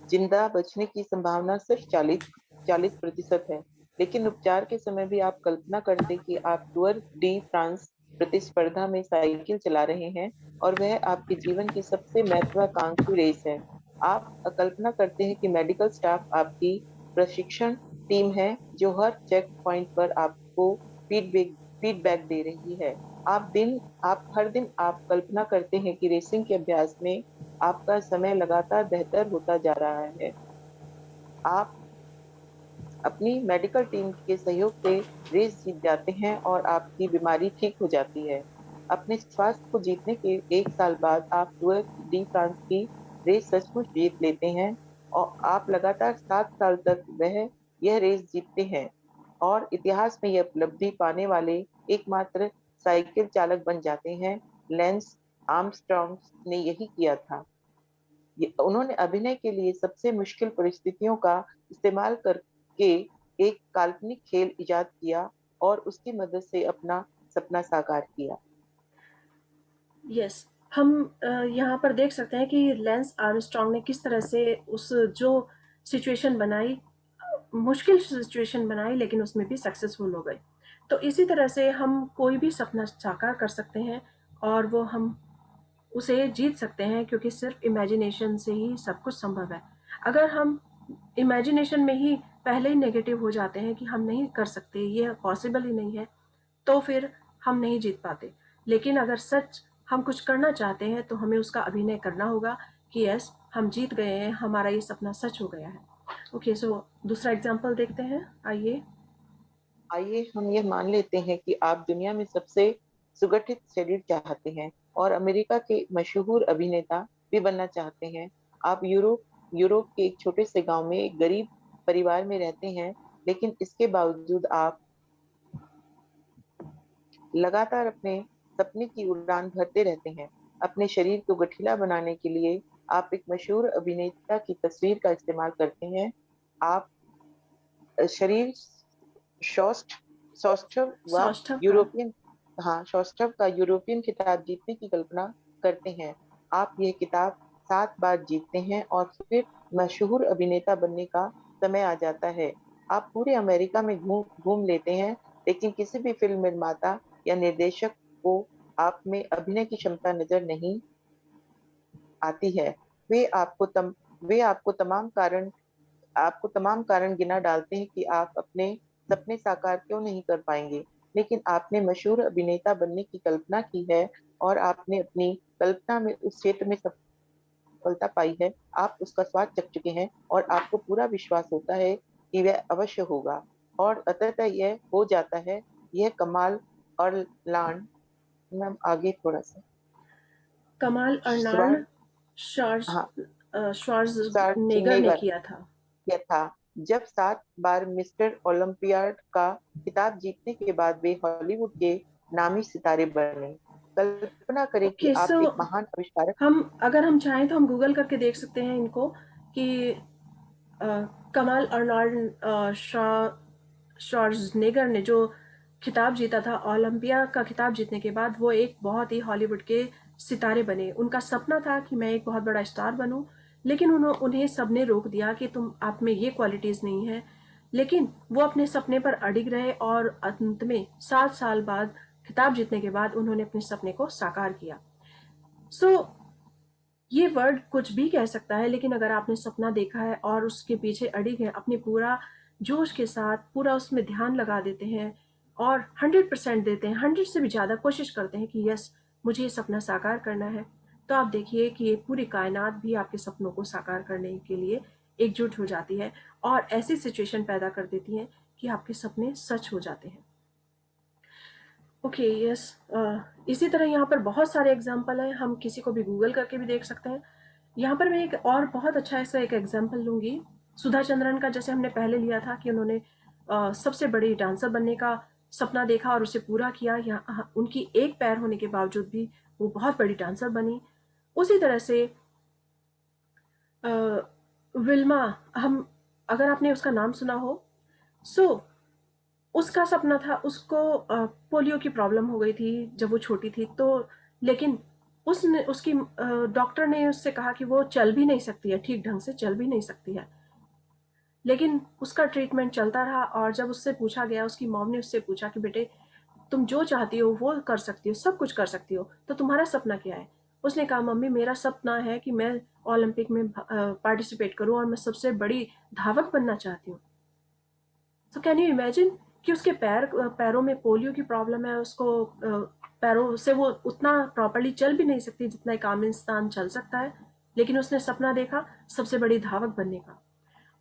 जिंदा बचने की संभावना सिर्फ 40% है। लेकिन उपचार के समय भी आप कल्पना करते कि आप टूर डी फ्रांस प्रतिस्पर्धा में साइकिल चला रहे हैं और वह आपके जीवन की सबसे महत्वाकांक्षी रेस है। आप कल्पना करते हैं कि मेडिकल स्टाफ आपकी प्रशिक्षण टीम है जो हर चेक पॉइंट पर आपको फीडबैक फीडबैक दे रही है। आप हर दिन आप कल्पना करते हैं कि रेसिंग के अभ्यास में आपका समय लगातार बेहतर होता जा रहा है। आप अपनी मेडिकल टीम के सहयोग से रेस जीत जाते हैं और आपकी बीमारी ठीक हो जाती है। अपने स्वास्थ्य को जीतने के 1 साल बाद आप टूर डी फ्रांस की रेस सचमुच जीत लेते हैं और आप लगातार 7 साल तक यह रेस जीतते हैं और इतिहास में यह उपलब्धि पाने वाले एकमात्र साइकिल चालक बन जाते हैं। लेंस आर्मस्ट्रॉन्ग ने यही किया था। उन्होंने अभिनय के लिए सबसे मुश्किल परिस्थितियों का इस्तेमाल करके एक काल्पनिक खेल इजाद किया और उसकी मदद से अपना सपना साकार किया। यस, हम यहाँ पर देख सकते हैं कि लेंस आर्मस्ट्रॉन्ग ने किस तरह से उस जो सिचुएशन बनाई, मुश्किल सिचुएशन बनाई, लेकिन उसमें भी सक्सेसफुल हो गए। तो इसी तरह से हम कोई भी सपना साकार कर सकते हैं और वो हम उसे जीत सकते हैं, क्योंकि सिर्फ इमेजिनेशन से ही सब कुछ संभव है। अगर हम इमेजिनेशन में ही पहले ही नेगेटिव हो जाते हैं कि हम नहीं कर सकते, ये पॉसिबल ही नहीं है, तो फिर हम नहीं जीत पाते। लेकिन अगर सच हम कुछ करना चाहते हैं तो हमें उसका अभिनय करना होगा कि यस, हम जीत गए हैं, हमारा ये सपना सच हो गया है। ओके, सो दूसरा एग्जाम्पल देखते हैं। आइए। आइए हम यह मान लेते हैं कि आप दुनिया में सबसे सुगठित शरीर चाहते हैं और अमेरिका के मशहूर अभिनेता भी बनना चाहते हैं। आप यूरोप के एक छोटे से गांव में एक गरीब परिवार में रहते हैं, लेकिन इसके बावजूद आप लगातार अपने सपने की उड़ान भरते रहते हैं। अपने शरीर को गठीला बनाने के लिए आप एक मशहूर अभिनेता की तस्वीर का इस्तेमाल करते हैं। आप शरीर सौष्ठ सौष्ठव व सौष्ठव का। यूरोपियन सौष्ठव का यूरोपियन खिताब जीतने की कल्पना करते हैं। आप यह किताब 7 बार जीतते हैं और फिर मशहूर अभिनेता बनने का समय आ जाता है। आप पूरे अमेरिका में घूम घूम लेते हैं, लेकिन किसी भी फिल्म निर्माता या निर्देशक को आप में अभिनय की क्षमता नजर नहीं आती है। वे आपको तम, वे आपको तमाम कारण गिना डालते हैं कि आप अपने सपने साकार क्यों नहीं कर पाएंगे। लेकिन आपने मशहूर अभिनेता बनने की कल्पना की है और आपने अपनी कल्पना में उस क्षेत्र में सफलता पाई है। आप उसका स्वाद चख चुके हैं और आपको पूरा विश्वास होता है कि वह अवश्य होगा, और अंततः यह हो जाता है। यह कमाल और लान मैम आगे थोड़ा सा कमाल अर्नाल्ड श्वार हाँ श्वार्ज़नेगर ने श्वार्ज़नेगर किया था। किया था, जब 7 बार मिस्टर ओलंपियाड का खिताब जीतने के बाद वे हॉलीवुड के नामी सितारे बने। कल्पना करें कि ओके, आप सो एक महान आविष्कारक। अगर हम चाहें तो हम गूगल करके देख सकते हैं इनको कि अ, कमाल अर्नाल्ड श्वार्ज़नेगर ने जो खिताब जीता था, ओलंपिया का खिताब जीतने के बाद वो एक बहुत ही हॉलीवुड के सितारे बने। उनका सपना था कि मैं एक बहुत बड़ा स्टार बनूं, लेकिन उन्हें सबने रोक दिया कि तुम आप में ये क्वालिटीज़ नहीं है। लेकिन वो अपने सपने पर अडिग रहे और अंत में 7 साल बाद खिताब जीतने के बाद उन्होंने अपने सपने को साकार किया। सो ये वर्ड कुछ भी कह सकता है, लेकिन अगर आपने सपना देखा है और उसके पीछे अड़िग हैं, अपने पूरा जोश के साथ पूरा उसमें ध्यान लगा देते हैं और 100% देते हैं, 100 से भी ज़्यादा कोशिश करते हैं कि यस, मुझे ये सपना साकार करना है, तो आप देखिए कि ये पूरी कायनात भी आपके सपनों को साकार करने के लिए एकजुट हो जाती है और ऐसी सिचुएशन पैदा कर देती है कि आपके सपने सच हो जाते हैं। Okay, yes. इसी तरह यहाँ पर बहुत सारे एग्जाम्पल हैं, हम किसी को भी गूगल करके भी देख सकते हैं। यहाँ पर मैं एक और बहुत अच्छा ऐसा एक एग्जाम्पल लूँगी, सुधा चंद्रन का। जैसे हमने पहले लिया था कि उन्होंने सबसे बड़ी डांसर बनने का सपना देखा और उसे पूरा किया। यहाँ उनकी एक पैर होने के बावजूद भी वो बहुत बड़ी डांसर बनी। उसी तरह से विल्मा, हम अगर आपने उसका नाम सुना हो, सो उसका सपना था, उसको पोलियो की प्रॉब्लम हो गई थी जब वो छोटी थी, तो लेकिन उसने उसकी डॉक्टर ने उससे कहा कि वो चल भी नहीं सकती है, ठीक ढंग से चल भी नहीं सकती है। लेकिन उसका ट्रीटमेंट चलता रहा और जब उससे पूछा गया, उसकी मॉम ने उससे पूछा कि बेटे, तुम जो चाहती हो वो कर सकती हो, सब कुछ कर सकती हो, तो तुम्हारा सपना क्या है? उसने कहा, मम्मी मेरा सपना है कि मैं ओलंपिक में पार्टिसिपेट करूं और मैं सबसे बड़ी धावक बनना चाहती हूँ। सो कैन यू इमेजिन कि उसके पैरों में पोलियो की प्रॉब्लम है, उसको पैरों से वो उतना प्रॉपरली चल भी नहीं सकती जितना एक आम इंसान चल सकता है, लेकिन उसने सपना देखा सबसे बड़ी धावक बनने का।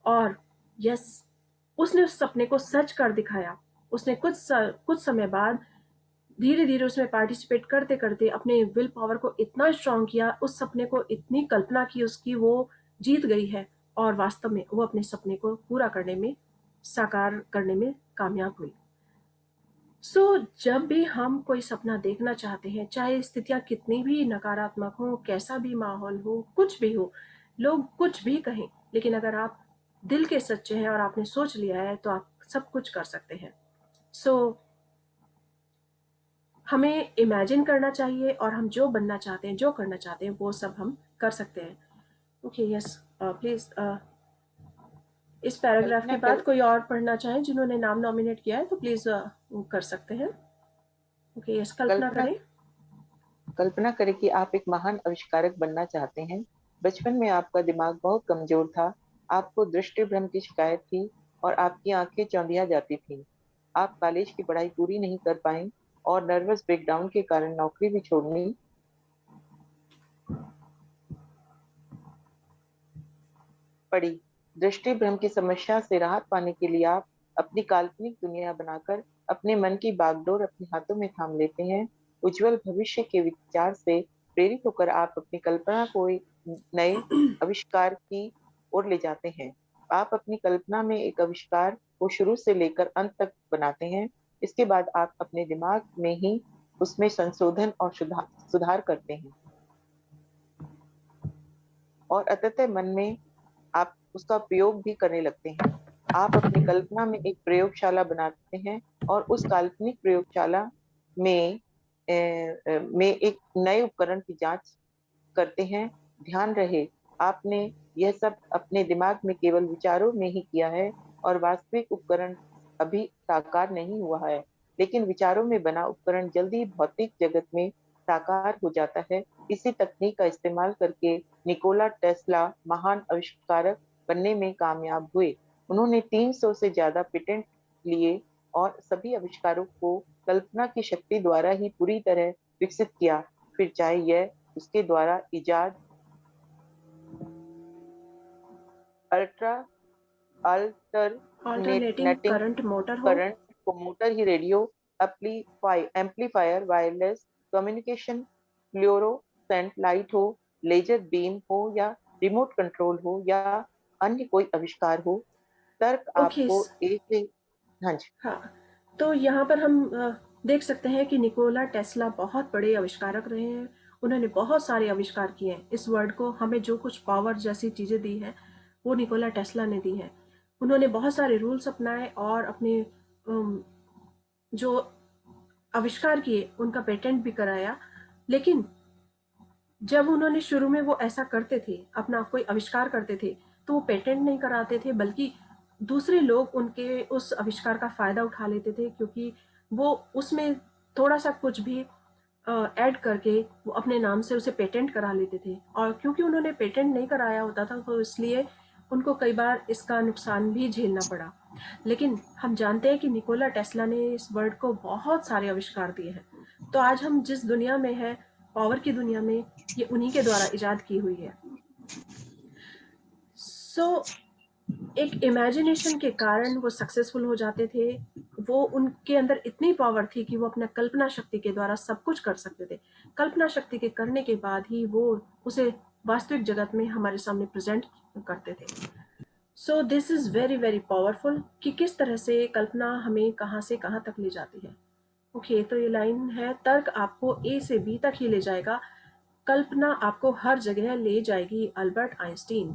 और यस, उसने उस सपने को सच कर दिखाया। उसने कुछ समय बाद धीरे धीरे उसमें पार्टिसिपेट करते करते अपने विल पावर को इतना स्ट्रांग किया, उस सपने को इतनी कल्पना की उसकी, वो जीत गई है और वास्तव में वो अपने सपने को पूरा करने में, साकार करने में कामयाब हुई। जब भी हम कोई सपना देखना चाहते हैं, चाहे स्थितियां कितनी भी नकारात्मक हो, कैसा भी माहौल हो, कुछ भी हो, लोग कुछ भी कहें, लेकिन अगर आप दिल के सच्चे हैं और आपने सोच लिया है तो आप सब कुछ कर सकते हैं। हमें इमेजिन करना चाहिए और हम जो बनना चाहते हैं, जो करना चाहते हैं, वो सब हम कर सकते हैं। ओके, यस, प्लीज इस पैराग्राफ के कल्पना बाद कर कोई और पढ़ना चाहें जिन्होंने नाम नॉमिनेट किया है तो प्लीज कर सकते हैं। ओके, यस, कल्पना कल्पना करें। कल्पना करें कि आप एक महान आविष्कारक बनना चाहते हैं। बचपन में आपका दिमाग बहुत कमजोर था, आपको दृष्टि भ्रम की शिकायत थी और आपकी आंखें चौंधिया जाती थीं। आप कॉलेज की पढ़ाई पूरी नहीं कर पाए और नर्वस ब्रेकडाउन के कारण नौकरी भी छोड़नी पड़ी। दृष्टि भ्रम की समस्या से राहत पाने के लिए आप अपनी काल्पनिक दुनिया बनाकर अपने मन की बागडोर अपने हाथों में थाम लेते हैं। उज्जवल भविष्य के विचार से प्रेरित होकर आप अपनी कल्पना को एक नए आविष्कार की ओर ले जाते हैं। आप अपनी कल्पना में एक आविष्कार को शुरू से लेकर अंत तक बनाते हैं। इसके बाद आप अपने दिमाग में ही उसमें संशोधन और सुधार करते हैं और अंततः मन में आप उसका उपयोग भी करने लगते हैं। आप अपनी कल्पना में एक प्रयोगशाला बनाते हैं और उस काल्पनिक प्रयोगशाला में में एक नए उपकरण की जांच करते हैं। ध्यान रहे, आपने यह सब अपने दिमाग में केवल विचारों में ही किया है और वास्तविक उपकरण अभी साकार नहीं हुआ है। लेकिन विचारों में बना उपकरण जल्दी भौतिक जगत में साकार हो जाता है। इसी तकनीक का इस्तेमाल करके निकोला टेस्ला महान आविष्कारक बनने में कामयाब हुए। उन्होंने 300 से ज्यादा पेटेंट लिए और सभी आविष्कारों को कल्पना की शक्ति द्वारा ही पूरी तरह विकसित किया, फिर चाहे यह उसके द्वारा इजाद ultra alternating alternating current motor हो। करंट को मोटर ही radio amplifier wireless communication fluorescent light हो, लेजर बीम हो या रिमोट कंट्रोल हो या अन्य कोई आविष्कार हो, तर्क ओके। आपको एक हाँ जी हाँ, तो यहाँ पर हम देख सकते हैं कि निकोला टेस्ला बहुत बड़े आविष्कारक रहे हैं। उन्होंने बहुत सारे आविष्कार किए हैं। इस वर्ल्ड को हमें जो कुछ पावर जैसी चीज़ें दी हैं वो निकोला टेस्ला ने दी हैं। उन्होंने बहुत सारे रूल्स अपनाए और अपने जो आविष्कार किए उनका पेटेंट भी कराया। लेकिन जब उन्होंने शुरू में वो ऐसा करते थे, अपना कोई आविष्कार करते थे, तो वो पेटेंट नहीं कराते थे, बल्कि दूसरे लोग उनके उस आविष्कार का फ़ायदा उठा लेते थे, क्योंकि वो उसमें थोड़ा सा कुछ भी ऐड करके वो अपने नाम से उसे पेटेंट करा लेते थे। और क्योंकि उन्होंने पेटेंट नहीं कराया होता था, तो इसलिए उनको कई बार इसका नुकसान भी झेलना पड़ा। लेकिन हम जानते हैं कि निकोला टेस्ला ने इस वर्ल्ड को बहुत सारे आविष्कार दिए हैं। तो आज हम जिस दुनिया में हैं, पावर की दुनिया में, ये उन्हीं के द्वारा इजाद की हुई है। सो एक इमेजिनेशन के कारण वो सक्सेसफुल हो जाते थे। वो उनके अंदर इतनी पावर थी कि वो अपना कल्पना शक्ति के द्वारा सब कुछ कर सकते थे। कल्पना शक्ति के करने के बाद ही वो उसे वास्तविक जगत में हमारे सामने प्रेजेंट करते थे। सो this is very very powerful कि किस तरह से कल्पना हमें कहाँ से कहाँ तक ले जाती है। ओके, तो ये लाइन है, तर्क आपको ए से बी तक ही ले जाएगा, कल्पना आपको हर जगह ले जाएगी। Albert Einstein,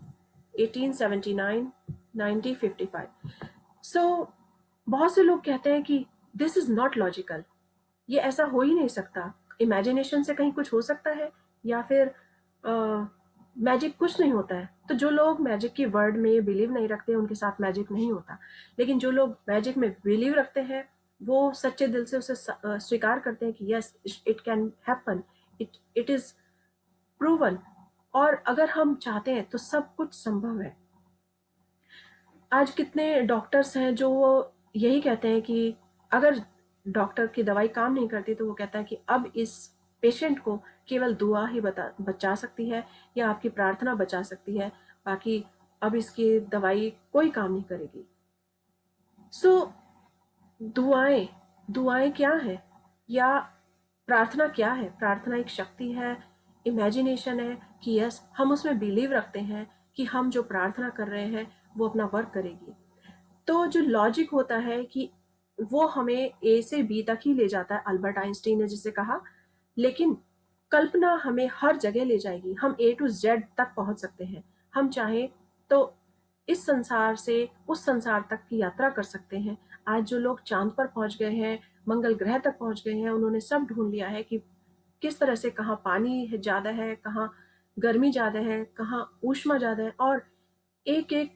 1879 1955। सो बहुत से लोग कहते हैं कि दिस इज नॉट लॉजिकल, ये ऐसा हो ही नहीं सकता। इमेजिनेशन से कहीं कुछ हो सकता है, या फिर मैजिक कुछ नहीं होता है। तो जो लोग मैजिक की वर्ड में बिलीव नहीं रखते, उनके साथ मैजिक नहीं होता। लेकिन जो लोग मैजिक में बिलीव रखते हैं, वो सच्चे दिल से उसे स्वीकार करते हैं कि yes, it can happen, it is proven. और अगर हम चाहते हैं तो सब कुछ संभव है। आज कितने डॉक्टर्स हैं जो यही कहते हैं कि अगर डॉक्टर की दवाई काम नहीं करती, तो वो कहता है कि अब इस पेशेंट को केवल दुआ ही बचा सकती है, या आपकी प्रार्थना बचा सकती है, बाकी अब इसकी दवाई कोई काम नहीं करेगी। सो दुआएं दुआएं क्या है, या प्रार्थना क्या है? प्रार्थना एक शक्ति है, इमेजिनेशन है कि यस, हम उसमें बिलीव रखते हैं कि हम जो प्रार्थना कर रहे हैं वो अपना वर्क करेगी। तो जो लॉजिक होता है कि वो हमें ए से बी तक ही ले जाता है, अल्बर्ट आइंस्टीन ने जिसे कहा। लेकिन कल्पना हमें हर जगह ले जाएगी। हम ए टू जेड तक पहुंच सकते हैं। हम चाहें तो इस संसार से उस संसार तक की यात्रा कर सकते हैं। आज जो लोग चांद पर पहुंच गए हैं, मंगल ग्रह तक पहुंच गए हैं, उन्होंने सब ढूंढ लिया है कि किस तरह से कहाँ पानी ज़्यादा है, कहाँ गर्मी ज़्यादा है, कहाँ ऊष्मा ज़्यादा है, और एक एक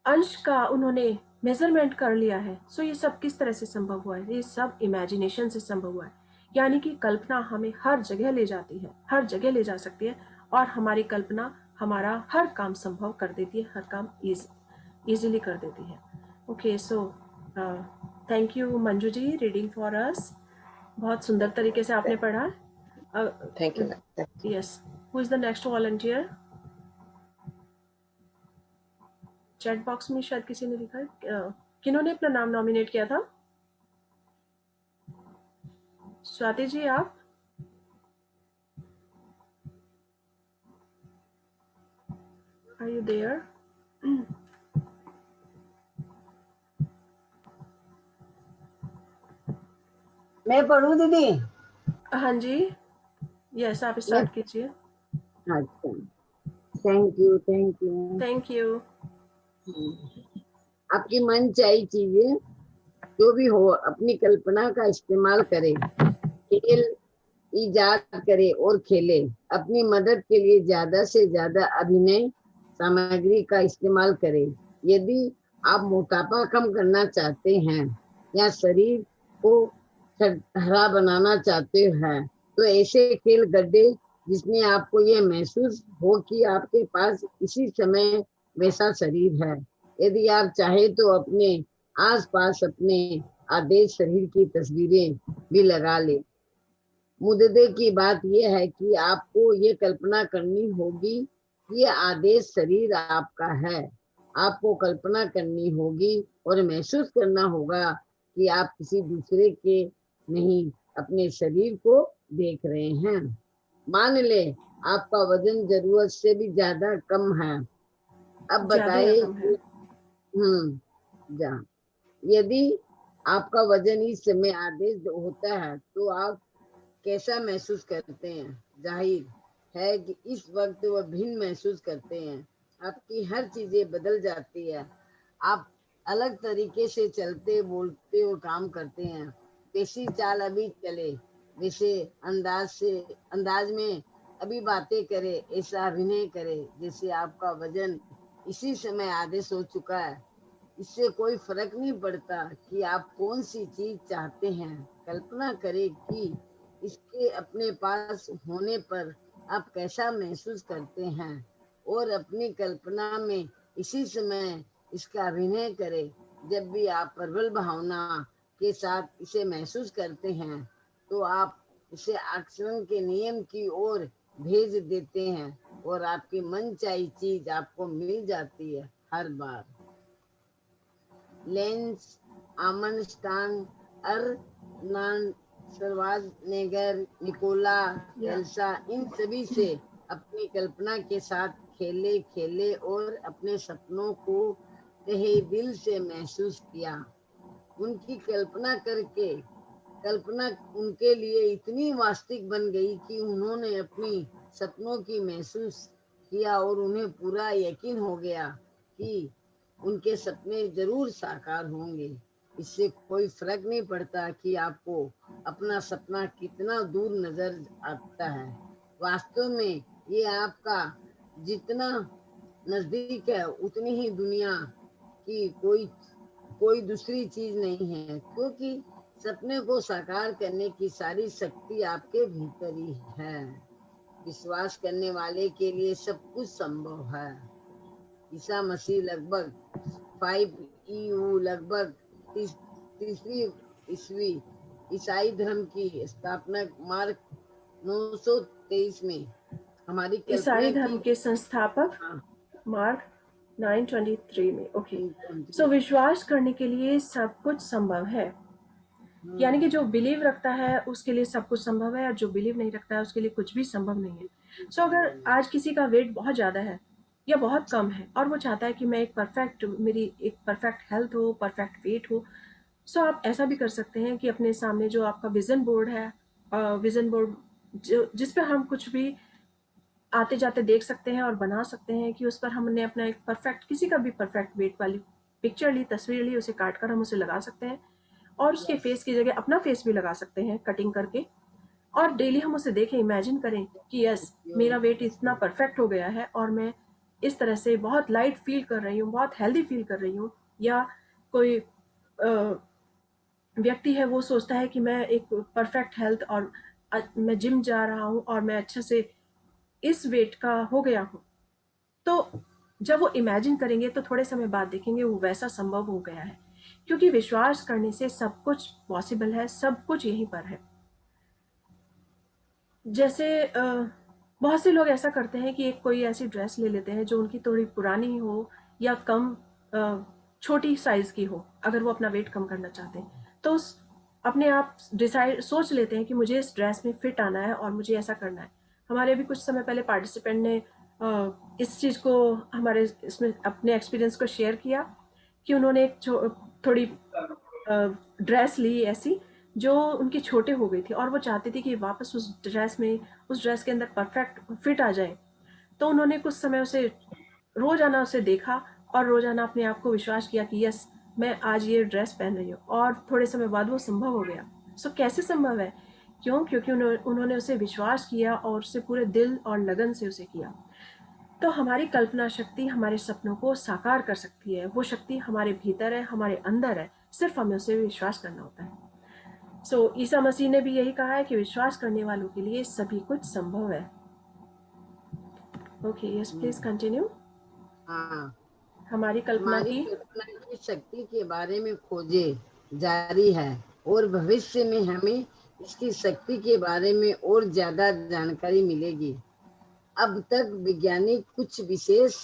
अंश का उन्होंने मेजरमेंट कर लिया है। सो ये सब किस तरह से संभव हुआ है? ये सब इमेजिनेशन से संभव हुआ है। यानी कि कल्पना हमें हर जगह ले जाती है, हर जगह ले जा सकती है, और हमारी कल्पना हमारा हर काम संभव कर देती है, हर काम इजीली कर देती है। Okay, so thank you Manju ji, reading for us. बहुत सुंदर तरीके से आपने पढ़ा। Thank you ma'am. Yes, who is the next volunteer? Chat box में शायद किसी ने लिखा है, किन्होंने अपना नाम नॉमिनेट किया था? स्वाति जी, आप? Are you there? मैं पढ़ूं दीदी? हाँ जी, यस, आप मैं स्टार्ट कीजिए। अच्छा, thank you thank you. Thank you. आपकी मन चाही चीजें जो भी हो अपनी कल्पना का इस्तेमाल करे, खेल इजाद करे और खेले। अपनी मदद के लिए ज्यादा से ज्यादा अभिनय सामग्री का इस्तेमाल करे। यदि आप मोटापा कम करना चाहते हैं या शरीर को हरा बनाना चाहते हैं तो ऐसे खेल गड्ढे जिसमें आपको ये महसूस हो कि आपके पास इसी समय वैसा शरीर है। यदि आप चाहे तो अपने आसपास अपने आदेश शरीर की तस्वीरें भी लगा ले। मुद्दे की बात यह है कि आपको ये कल्पना करनी होगी ये आदेश शरीर आपका है। आपको कल्पना करनी होगी और महसूस करना होगा कि आप किसी दूसरे के नहीं अपने शरीर को देख रहे हैं। मान ले आपका वजन जरूरत से भी ज्यादा कम है। अब ज्यादा या बताइए कम है? जा यदि आपका वजन इस समय आदेश होता है तो आप कैसा महसूस करते हैं? जाहिर है कि इस वक्त वह भिन्न महसूस करते हैं। आपकी हर चीजें बदल जाती है। आप अलग तरीके से चलते बोलते और काम करते हैं। वैसी चाल अभी चले, वैसे अंदाज में अभी बातें करे, ऐसा अभिनय करे जैसे आपका वजन इसी समय आदेश हो चुका है। इससे कोई फर्क नहीं पड़ता कि आप कौन सी चीज चाहते हैं। कल्पना करें कि इसके अपने पास होने पर आप कैसा महसूस करते हैं और अपनी कल्पना में इसी समय इसका अभिनय करें। जब भी आप प्रबल भावना के साथ इसे महसूस करते हैं तो आप इसे आकर्षण के नियम की ओर भेज देते हैं और आपकी मनचाही चीज आपको मिल जाती है हर बार। लेंस आमनस्टान अर्नान श्वार्ज़नेगर निकोला टेस्ला इन सभी से अपनी कल्पना के साथ खेले और अपने सपनों को तहे दिल से महसूस किया। उनकी कल्पना उनके लिए इतनी वास्तविक बन गई कि उन्होंने अपनी सपनों की महसूस किया और उन्हें पूरा यकीन हो गया कि उनके सपने जरूर साकार होंगे। इससे कोई फर्क नहीं पड़ता कि आपको अपना सपना कितना दूर नजर आता है। वास्तव में ये आपका जितना नजदीक है उतनी ही दुनिया की कोई दूसरी चीज नहीं है, क्योंकि सपने को साकार करने की सारी शक्ति आपके भीतर ही है। विश्वास करने वाले के लिए सब कुछ संभव है। ईसा मसीह लगभग 5 EU लगभग तीसरी ईस्वी ईसाई धर्म की स्थापना मार्च 923 में हमारी कल्पना ईसाई धर्म की। के संस्थापक हाँ, मार्क 923 में। ओके, सो विश्वास करने के लिए सब कुछ संभव है। यानी कि जो बिलीव रखता है उसके लिए सब कुछ संभव है, और जो बिलीव नहीं रखता है उसके लिए कुछ भी संभव नहीं है। सो अगर आज किसी का वेट बहुत ज़्यादा है या बहुत कम है और वो चाहता है कि मैं मेरी एक परफेक्ट हेल्थ हो, परफेक्ट वेट हो, सो आप ऐसा भी कर सकते हैं कि अपने सामने जो आपका विजन बोर्ड है, विजन बोर्ड जिस पे हम कुछ भी आते जाते देख सकते हैं और बना सकते हैं, कि उस पर हमने अपना एक परफेक्ट, किसी का भी परफेक्ट वेट वाली पिक्चर ली, तस्वीर ली, उसे काट कर हम उसे लगा सकते हैं, और उसके फेस की जगह अपना फेस भी लगा सकते हैं कटिंग करके, और डेली हम उसे देखें, इमेजिन करें कि यस मेरा वेट इतना परफेक्ट हो गया है और मैं इस तरह से बहुत लाइट फील कर रही हूँ, बहुत हेल्दी फील कर रही हूँ, या कोई व्यक्ति है वो सोचता है कि मैं एक परफेक्ट हेल्थ और मैं जिम जा रहा हूँ और मैं अच्छे से इस वेट का हो गया हूँ, तो जब वो इमेजिन करेंगे तो थोड़े समय बाद देखेंगे वो वैसा संभव हो गया है, क्योंकि विश्वास करने से सब कुछ पॉसिबल है, सब कुछ यहीं पर है। जैसे बहुत से लोग ऐसा करते हैं कि एक कोई ऐसी ड्रेस ले लेते हैं जो उनकी थोड़ी पुरानी हो या कम छोटी साइज की हो, अगर वो अपना वेट कम करना चाहते हैं तो उस अपने आप डिसाइड सोच लेते हैं कि मुझे इस ड्रेस में फिट आना है और मुझे ऐसा करना है। हमारे भी कुछ समय पहले पार्टिसिपेंट ने इस चीज़ को हमारे इसमें अपने एक्सपीरियंस को शेयर किया कि उन्होंने एक थोड़ी ड्रेस ली ऐसी जो उनकी छोटे हो गई थी और वो चाहती थी कि वापस उस ड्रेस के अंदर परफेक्ट फिट आ जाए। तो उन्होंने कुछ समय उसे रोजाना उसे देखा और रोजाना अपने आप को विश्वास किया कि यस, मैं आज ये ड्रेस पहन रही हूँ, और थोड़े समय बाद वो संभव हो गया। सो कैसे संभव है? क्योंकि उन्होंने उसे विश्वास किया और उसे पूरे दिल और लगन से उसे किया। तो हमारी कल्पना शक्ति हमारे सपनों को साकार कर सकती है। वो शक्ति हमारे भीतर है, हमारे अंदर है, सिर्फ हमें उसे विश्वास करना होता है। सो ईसा मसीह ने भी यही कहा है कि विश्वास करने वालों के लिए सभी कुछ संभव है। Okay, yes please continue. हाँ, हमारी कल्पना हमारी की कल्पना की शक्ति के बारे में खोजें जारी है और भविष्य में हमें इसकी शक्ति के बारे में और ज्यादा जानकारी मिलेगी। अब तक वैज्ञानिक कुछ विशेष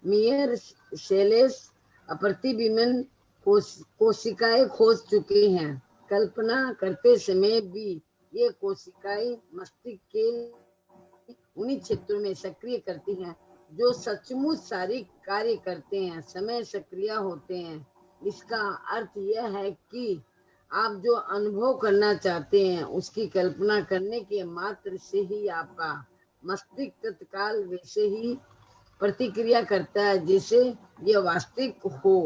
मियर सेलेस प्रतिबिंबन कोशिकाएं खोज चुके हैं। कल्पना करते समय भी ये कोशिकाएं मस्तिष्क के उन्हीं क्षेत्रों में सक्रिय करती हैं जो सचमुच शारीरिक कार्य करते हैं, समय सक्रिय होते हैं। इसका अर्थ यह है कि आप जो अनुभव करना चाहते हैं उसकी कल्पना करने के मात्र से ही आपका मस्तिष्क तत्काल वैसे ही प्रतिक्रिया करता है जैसे यह वास्तविक हो।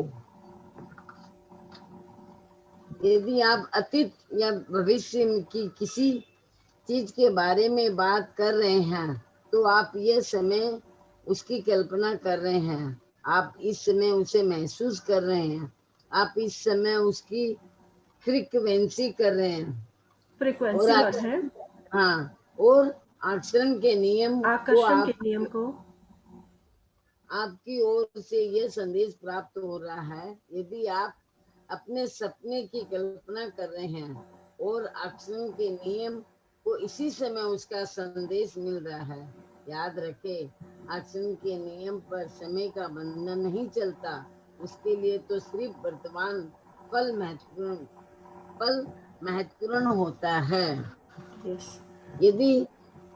यदि आप अतीत या भविष्य की किसी चीज के बारे में बात कर रहे हैं तो आप ये समय उसकी कल्पना कर रहे हैं, आप इस समय उसे महसूस कर रहे हैं, आप इस समय उसकी फ्रीक्वेंसी कर रहे हैं। और फ्रीक्वेंसी वर्ड है, हाँ, और आकर्षण के नियम को आकर्षण के नियम को आपकी ओर से यह संदेश प्राप्त हो रहा है। यदि आप अपने सपने की कल्पना कर रहे हैं और आकर्षण के नियम को इसी समय उसका संदेश मिल रहा है, याद रखें, आकर्षण के नियम पर समय का बंधन नहीं चलता। उसके लिए तो सिर्फ वर्तमान पल महत्वपूर्ण होता है। यस यदि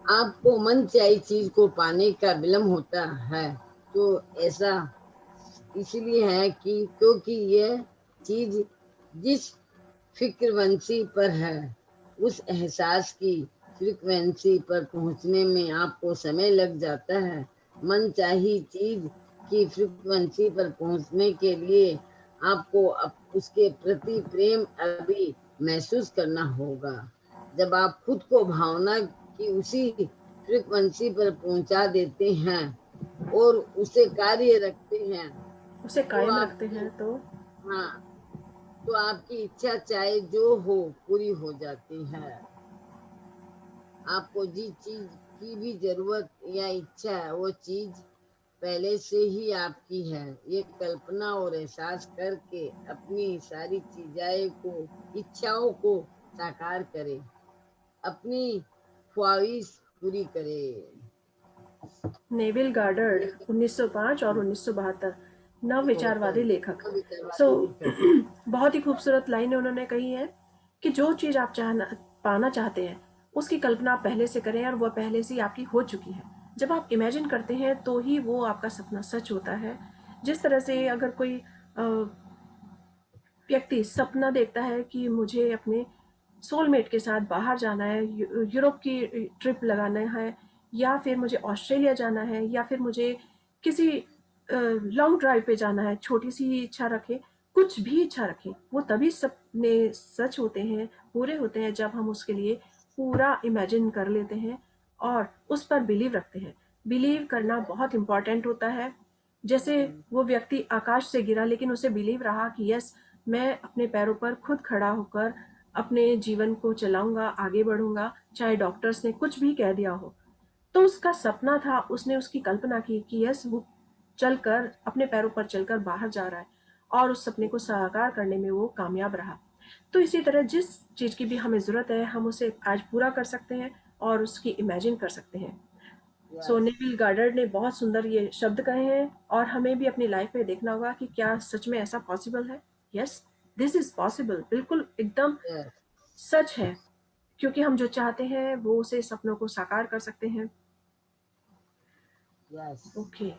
आपको मनचाही चीज को पाने का विलंब होता है तो ऐसा इसलिए है कि क्योंकि यह चीज जिस फ्रीक्वेंसी पर है उस एहसास की फ्रीक्वेंसी पर पहुंचने में आपको समय लग जाता है। मनचाही चीज की फ्रीक्वेंसी पर पहुंचने के लिए आपको उसके प्रति प्रेम अभी महसूस करना होगा। जब आप खुद को भावना की उसी फ्रीक्वेंसी पर पहुंचा देते हैं और उसे कार्य रखते हैं उसे तो कायम रखते आपकी हैं तो हाँ तो आपकी इच्छा चाहे जो हो पूरी हो जाती है। आपको जिस चीज की भी जरूरत या इच्छा है वो चीज पहले से ही आपकी है। ये कल्पना और एहसास करके अपनी सारी इच्छाओं को साकार करें, अपनी ख्वाहिश पूरी करें। नेविल गार्डर्ड 1905 और 1972 नव विचारवादी लेखक। सो बहुत ही खूबसूरत लाइनें उन्होंने कही हैं कि जो चीज़ आप पाना चाहते हैं उसकी कल्पना आप पहले से करें और वह पहले से ही आपकी हो चुकी है। जब आप इमेजिन करते हैं तो ही वो आपका सपना सच होता है। जिस तरह से अगर कोई व्यक्ति सपना देखता है कि मुझे अपने सोलमेट के साथ बाहर जाना है, यूरोप की ट्रिप लगाना है, या फिर मुझे ऑस्ट्रेलिया जाना है, या फिर मुझे किसी लॉन्ग ड्राइव पे जाना है, छोटी सी ही इच्छा रखे, कुछ भी इच्छा रखे, वो तभी सपने सच होते हैं, पूरे होते हैं जब हम उसके लिए पूरा इमेजिन कर लेते हैं और उस पर बिलीव रखते हैं। बिलीव करना बहुत इम्पॉर्टेंट होता है। जैसे वो व्यक्ति आकाश से गिरा लेकिन उसे बिलीव रहा कि यस, मैं अपने पैरों पर खुद खड़ा होकर अपने जीवन को चलाऊंगा, आगे बढ़ूंगा, चाहे डॉक्टर्स ने कुछ भी कह दिया हो। तो उसका सपना था, उसने उसकी कल्पना की कि यस, वो चलकर अपने पैरों पर चलकर बाहर जा रहा है और उस सपने को साकार करने में वो कामयाब रहा। तो इसी तरह जिस चीज़ की भी हमें ज़रूरत है, हम उसे आज पूरा कर सकते हैं और उसकी इमेजिन कर सकते हैं। सो Yes. नेविल गार्डर ने बहुत सुंदर ये शब्द कहे हैं और हमें भी अपनी लाइफ में देखना होगा कि क्या सच में ऐसा पॉसिबल है। यस, दिस इज पॉसिबल, बिल्कुल एकदम Yes. सच है, क्योंकि हम जो चाहते हैं वो उसे सपनों को साकार कर सकते हैं। Yes. ओके।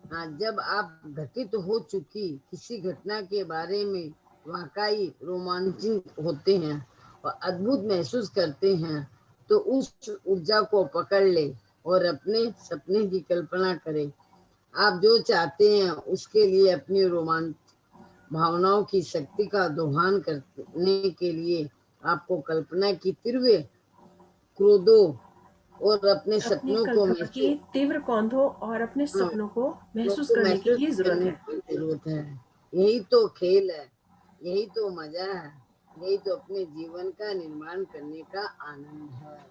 हाँ, जब आप घटित हो चुकी किसी घटना के बारे में वाकई रोमांचित होते हैं और अद्भुत महसूस करते हैं, तो उस ऊर्जा को पकड़ ले और अपने सपने की कल्पना करें। आप जो चाहते हैं उसके लिए अपनी रोमांच भावनाओं की शक्ति का दोहन करने के लिए आपको कल्पना की तीव्र क्रोधों और अपने अपनी सपनों को कल्पना की महसूस तीव्र कौंधों और अपने सपनों को महसूस को करने की महसूस ही जरूरत करने है। की जरूरत है। यही तो खेल है, यही तो मजा है, यही तो अपने जीवन का निर्माण करने का आनंद है।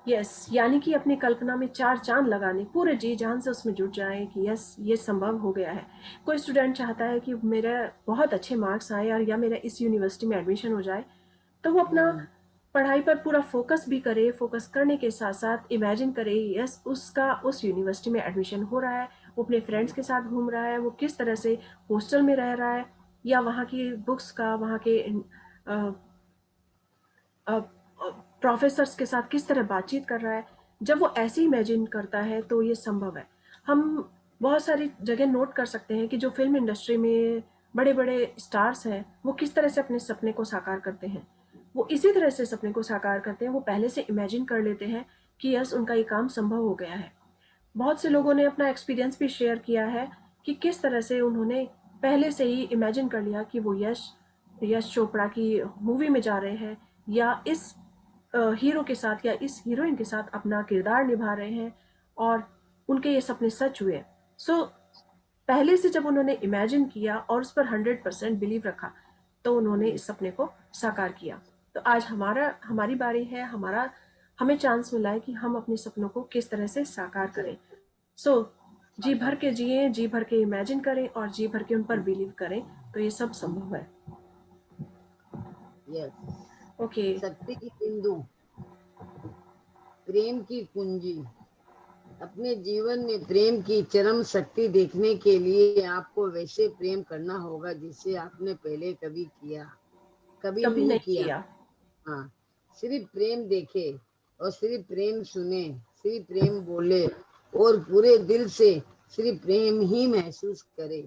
यस, यानी कि अपनी कल्पना में चार चांद लगाने, पूरे जी जान से उसमें जुट जाएं कि यस, ये संभव हो गया है। कोई स्टूडेंट चाहता है कि मेरा बहुत अच्छे मार्क्स आए और या मेरा इस यूनिवर्सिटी में एडमिशन हो जाए, तो वो अपना पढ़ाई पर पूरा फोकस भी करे, फोकस करने के साथ साथ इमेजिन करे यस, उसका उस यूनिवर्सिटी में एडमिशन हो रहा है, वो अपने फ्रेंड्स के साथ घूम रहा है, वो किस तरह से हॉस्टल में रह रहा है, या वहाँ की बुक्स का, वहाँ के प्रोफेसर्स के साथ किस तरह बातचीत कर रहा है। जब वो ऐसे इमेजिन करता है तो ये संभव है। हम बहुत सारी जगह नोट कर सकते हैं कि जो फिल्म इंडस्ट्री में बड़े बड़े स्टार्स हैं, वो किस तरह से अपने सपने को साकार करते हैं। वो इसी तरह से सपने को साकार करते हैं, वो पहले से इमेजिन कर लेते हैं कि यस, उनका ये काम संभव हो गया है। बहुत से लोगों ने अपना एक्सपीरियंस भी शेयर किया है कि किस तरह से उन्होंने पहले से ही इमेजिन कर लिया कि वो यश यश चोपड़ा की मूवी में जा रहे हैं, या इस हीरो के साथ या इस हीरोइन के साथ अपना किरदार निभा रहे हैं, और उनके ये सपने सच हुए। सो पहले से जब उन्होंने इमेजिन किया और उस पर 100% बिलीव रखा, तो उन्होंने इस सपने को साकार किया। तो आज हमारी बारी है, हमें चांस मिला है कि हम अपने सपनों को किस तरह से साकार करें। सो जी भर के जिए, जी भर के इमेजिन करें और जी भर के उन पर बिलीव करें, तो ये सब संभव है। यस। ओके। शक्ति की बिंदु, प्रेम की कुंजी। अपने जीवन में प्रेम की चरम शक्ति देखने के लिए आपको वैसे प्रेम करना होगा जिसे आपने पहले कभी कभी नहीं नहीं किया। किया। हाँ, सिर्फ प्रेम देखे और सिर्फ प्रेम सुने, सिर्फ प्रेम बोले और पूरे दिल से सिर्फ प्रेम ही महसूस करे।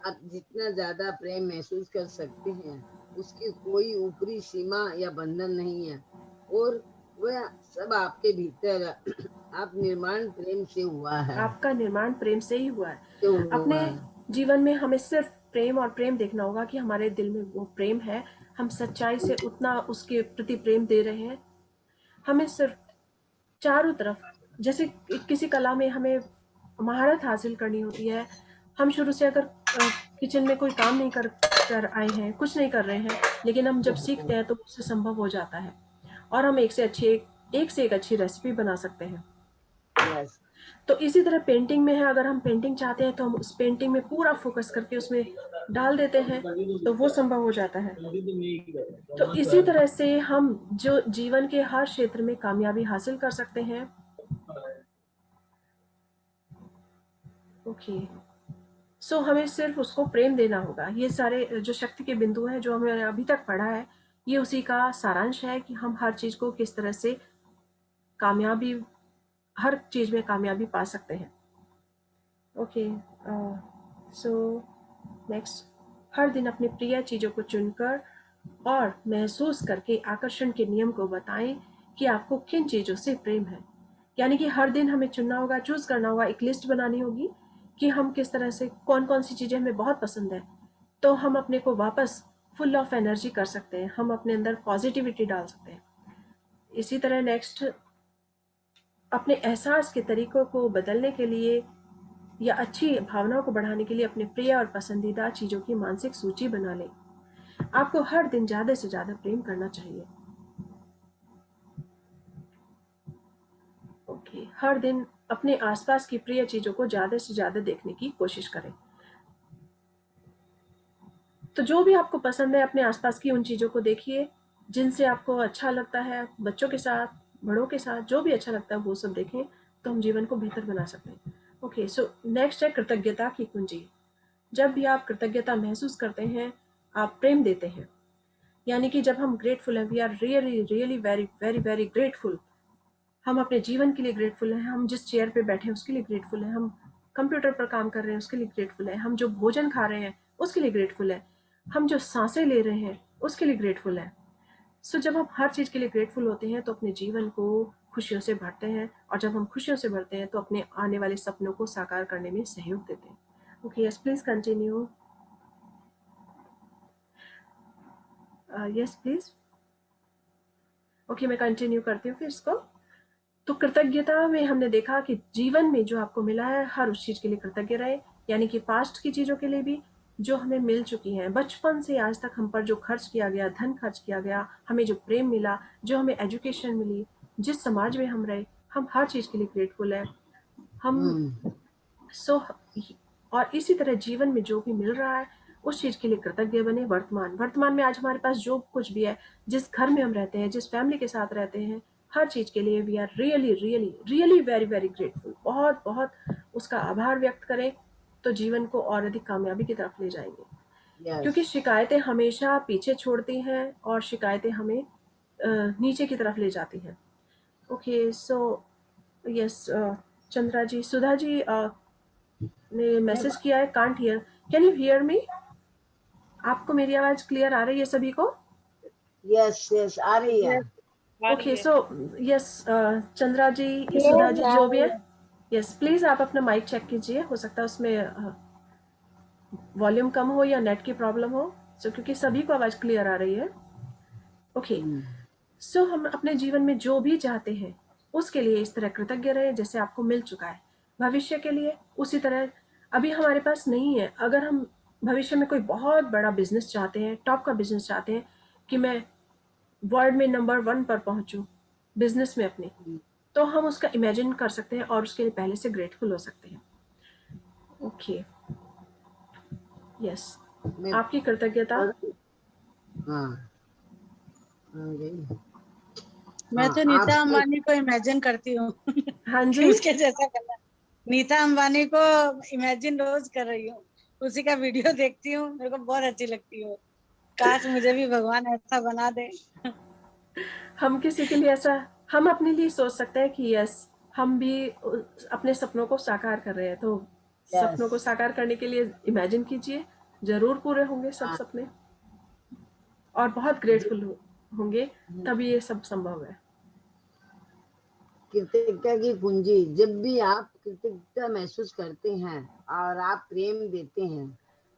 आप जितना ज्यादा प्रेम महसूस कर सकते हैं, उसकी कोई ऊपरी सीमा या बंधन नहीं है, और वह सब आपके भीतर है। आप निर्माण प्रेम से हुआ है, आपका निर्माण प्रेम से ही हुआ है। से हुआ अपने है। जीवन में हमें सिर्फ प्रेम और प्रेम देखना होगा कि हमारे दिल में वो प्रेम है, हम सच्चाई से उतना उसके प्रति प्रेम दे रहे हैं। हमें सिर्फ चारों तरफ, जैसे किसी कला में हमें महारत हासिल करनी होती है, हम शुरू से अगर किचन में कोई काम नहीं कर आए हैं, कुछ नहीं कर रहे हैं, लेकिन हम जब सीखते हैं तो उससे संभव हो जाता है और हम एक से एक अच्छी रेसिपी बना सकते हैं। यस। तो इसी तरह पेंटिंग में है, अगर हम पेंटिंग चाहते हैं तो हम उस पेंटिंग में पूरा फोकस करके उसमें डाल देते हैं, तो वो संभव हो जाता है। तो इसी तरह से हम जो जीवन के हर क्षेत्र में कामयाबी हासिल कर सकते हैं। ओके। सो हमें सिर्फ उसको प्रेम देना होगा। ये सारे जो शक्ति के बिंदु हैं जो हमने अभी तक पढ़ा है, ये उसी का सारांश है कि हम हर चीज को किस तरह से कामयाबी हर चीज में कामयाबी पा सकते हैं। ओके। सो नेक्स्ट, हर दिन अपनी प्रिय चीजों को चुनकर और महसूस करके आकर्षण के नियम को बताएं कि आपको किन चीजों से प्रेम है। यानी कि हर दिन हमें चुनना होगा, चूज करना होगा, एक लिस्ट बनानी होगी कि हम किस तरह से कौन कौन सी चीजें हमें बहुत पसंद है, तो हम अपने को वापस फुल ऑफ एनर्जी कर सकते हैं, हम अपने अंदर पॉजिटिविटी डाल सकते हैं। इसी तरह नेक्स्ट, अपने एहसास के तरीकों को बदलने के लिए या अच्छी भावनाओं को बढ़ाने के लिए अपने प्रिय और पसंदीदा चीजों की मानसिक सूची बना लें। आपको हर दिन ज्यादा से ज्यादा प्रेम करना चाहिए। ओके, हर दिन अपने आसपास की प्रिय चीजों को ज्यादा से ज्यादा देखने की कोशिश करें। तो जो भी आपको पसंद है अपने आसपास की उन चीजों को देखिए जिनसे आपको अच्छा लगता है। बच्चों के साथ, बड़ों के साथ, जो भी अच्छा लगता है वो सब देखें, तो हम जीवन को बेहतर बना सकते हैं। ओके, सो नेक्स्ट है कृतज्ञता की कुंजी। जब भी आप कृतज्ञता महसूस करते हैं, आप प्रेम देते हैं। यानी कि जब हम ग्रेटफुल हैं, we are really really very very very grateful. हम अपने जीवन के लिए ग्रेटफुल हैं, हम जिस चेयर पे बैठे हैं उसके लिए ग्रेटफुल हैं, हम कंप्यूटर पर काम कर रहे हैं उसके लिए ग्रेटफुल हैं, हम जो भोजन खा रहे हैं उसके लिए ग्रेटफुल हैं, हम जो सांसें ले रहे हैं उसके लिए ग्रेटफुल हैं। सो जब हम हर चीज़ के लिए ग्रेटफुल होते हैं तो अपने जीवन को खुशियों से भरते हैं, और जब हम खुशियों से भरते हैं तो अपने आने वाले सपनों को साकार करने में सहयोग देते हैं। Okay, yes please continue. Yes please. Okay, मैं कंटिन्यू करती हूँ फिर इसको। तो कृतज्ञता में हमने देखा कि जीवन में जो आपको मिला है हर उस चीज के लिए कृतज्ञ रहे। यानी कि पास्ट की चीजों के लिए भी जो हमें मिल चुकी हैं, बचपन से आज तक हम पर जो खर्च किया गया, धन खर्च किया गया, हमें जो प्रेम मिला, जो हमें एजुकेशन मिली, जिस समाज में हम रहे, हम हर चीज के लिए ग्रेटफुल है। हम हम्म, सो और इसी तरह जीवन में जो भी मिल रहा है उस चीज के लिए कृतज्ञ बने। वर्तमान में आज हमारे पास जो कुछ भी है, जिस घर में हम रहते हैं, जिस फैमिली के साथ रहते हैं, हर चीज के लिए we are really really really very very grateful. बहुत बहुत उसका आभार व्यक्त करें तो जीवन को और अधिक कामयाबी की तरफ ले जाएंगे। यस। क्योंकि शिकायतें हमेशा पीछे छोड़ती हैं और शिकायतें हमें नीचे की तरफ ले जाती हैं। ओके, सो यस चंद्रा जी, सुधा जी ने मैं मैसेज किया है, can't hear. Can you hear me? आपको मेरी आवाज क्लियर आ रही है सभी को? यस यस आ रही है। Yes, आ रही ओके, है। सो यस चंद्रा जी, सुधा Yes, जी, आ जो भी रही है, है। यस प्लीज आप अपना माइक चेक कीजिए। हो सकता है उसमें वॉल्यूम कम हो या नेट की प्रॉब्लम हो। सो क्योंकि सभी को आवाज क्लियर आ रही है। ओके, हम्म, सो हम अपने जीवन में जो भी चाहते हैं उसके लिए इस तरह कृतज्ञ रहे जैसे आपको मिल चुका है। भविष्य के लिए उसी तरह, अभी हमारे पास नहीं है, अगर हम भविष्य में कोई बहुत बड़ा बिजनेस चाहते हैं, टॉप का बिजनेस चाहते हैं कि मैं वर्ल्ड में नंबर 1 पर पहुंचूं बिजनेस में अपने, तो हम उसका इमेजिन कर सकते हैं और उसके लिए पहले से ग्रेटफुल हो सकते हैं। ओके, यस, मैं आपकी कृतज्ञता। और हाँ आ गई। मैं हाँ तो नीता आपसे अंबानी को इमेजिन करती हूँ हाँ कि जी। उसके जैसा करना। नीता अंबानी को इमेजिन रोज कर रही हूँ। उसी का वीडियो देखती हूँ, मेरे को बहुत अच्छी लगती है। काश मुझे भी भगवान ऐसा बना दे। हम किसी के लिए ऐसा, हम अपने लिए सोच सकते हैं कि यस, हम भी अपने सपनों को साकार कर रहे हैं, तो यस। सपनों को साकार करने के लिए इमेजिन कीजिए, जरूर पूरे होंगे सब हाँ सपने, और बहुत जी। ग्रेटफुल होंगे, तभी ये सब संभव है। कृतज्ञता की कुंजी। जब भी आप कृतज्ञता महसूस करते हैं और आप प्रेम देते हैं,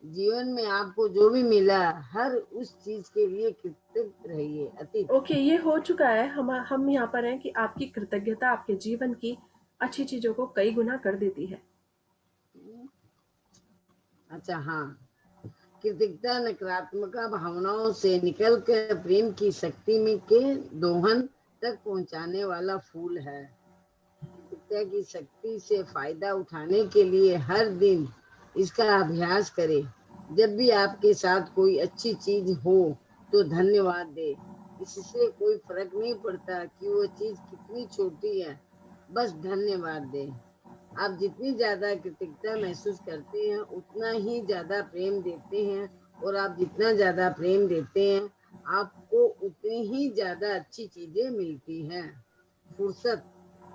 जीवन में आपको जो भी मिला हर उस चीज के लिए कृतज्ञ रहिए। अतीत। ओके, ये हो चुका है। हम यहाँ पर हैं कि आपकी कृतज्ञता आपके जीवन की अच्छी चीजों को कई गुना कर देती है। अच्छा हाँ, कृतज्ञता नकारात्मक भावनाओं से निकलकर प्रेम की शक्ति में के दोहन तक पहुंचाने वाला फूल है। कृतज्ञता की शक्ति से फायदा उठाने के लिए हर दिन इसका अभ्यास करें। जब भी आपके साथ कोई अच्छी चीज हो तो धन्यवाद दे। इससे कोई फर्क नहीं पड़ता कि वो चीज कितनी छोटी है, बस धन्यवाद दे। आप जितनी ज्यादा कृतज्ञता महसूस करते हैं उतना ही ज्यादा प्रेम देते हैं, और आप जितना ज्यादा प्रेम देते हैं आपको उतनी ही ज्यादा अच्छी चीजें मिलती हैं। फुर्सत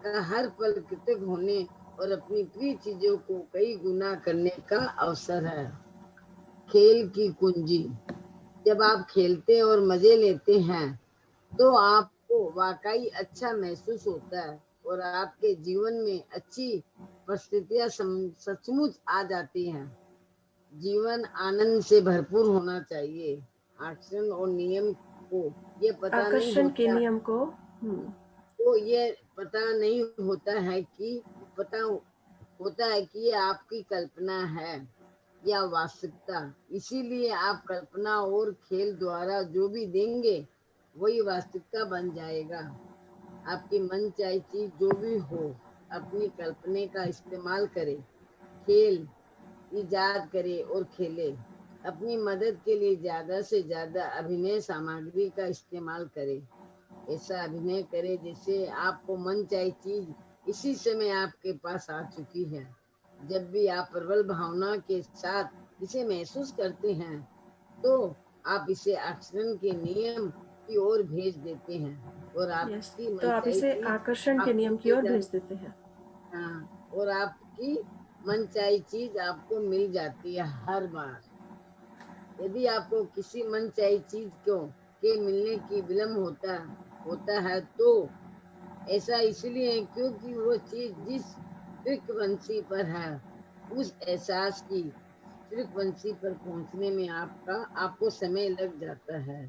का हर पल कृतज्ञ होने और अपनी प्रिय चीजों को कई गुना करने का अवसर है। खेल की कुंजी। जब आप खेलते और मजे लेते हैं तो आपको वाकई अच्छा महसूस होता है और आपके जीवन में अच्छी परिस्थितियां सचमुच आ जाती हैं। जीवन आनंद से भरपूर होना चाहिए। आकर्षण और नियम को ये पता नहीं आकर्षण के होता, नियम को। तो ये पता नहीं होता है कि पता होता है कि ये आपकी कल्पना है या वास्तविकता। इसीलिए आप कल्पना और खेल द्वारा जो भी देंगे वही वास्तविकता बन जाएगा। आपकी मन चाहे चीज जो भी हो, अपनी कल्पना का इस्तेमाल करें, खेल इजाद करे और खेले। अपनी मदद के लिए ज्यादा से ज्यादा अभिनय सामग्री का इस्तेमाल करे। ऐसा अभिनय करे जैसे आपको मन चाहे चीज इसी समय आपके पास आ चुकी है। जब भी आप प्रबल भावना के साथ इसे महसूस करते हैं तो आप इसे आचरण के नियम की ओर भेज देते हैं और यस, आपकी तो आप मनचाही इसे चीज आकर्षण के आपको नियम की मिल ओर भेज जाती देते हैं। है। हाँ, और आपकी मनचाही चीज आपको मिल जाती है हर बार। यदि आपको किसी मनचाही चीज के मिलने की विलम्ब होता है तो ऐसा इसलिए है क्योंकि वो चीज जिस फ्रीक्वेंसी पर है उस एहसास की फ्रीक्वेंसी पर पहुंचने में आपको समय लग जाता है।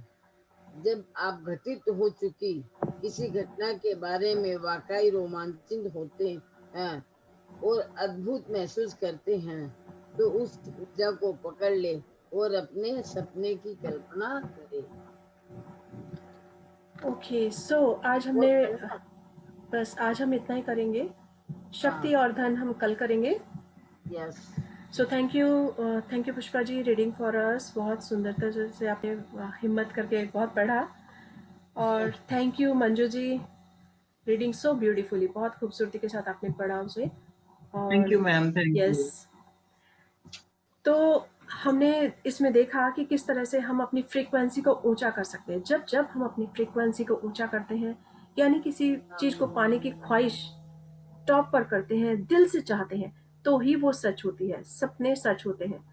जब आप घटित हो चुकी किसी घटना के बारे में वाकई रोमांचित होते हैं और अद्भुत महसूस करते हैं तो उस ऊर्जा को पकड़ ले और अपने सपने की कल्पना करे। ओके, सो आज हमने बहुत बढ़िया। बस आज हम इतना ही करेंगे। शक्ति हाँ, और धन हम कल करेंगे। Yes, so thank you Pushpa ji, reading for us. बहुत सुंदरता से आपने हिम्मत करके बहुत पढ़ा। और thank you Manju ji, reading so beautifully, बहुत खूबसूरती के साथ आपने पढ़ा उसे। थैंक और you ma'am, thank yes, you. तो हमने इसमें देखा कि किस तरह से हम अपनी फ्रीक्वेंसी को ऊंचा कर सकते हैं। जब जब हम अपनी फ्रीक्वेंसी को ऊंचा करते हैं, यानी किसी चीज को पाने की ख्वाहिश टॉप पर करते हैं, दिल से चाहते हैं, तो ही वो सच होती है, सपने सच होते हैं।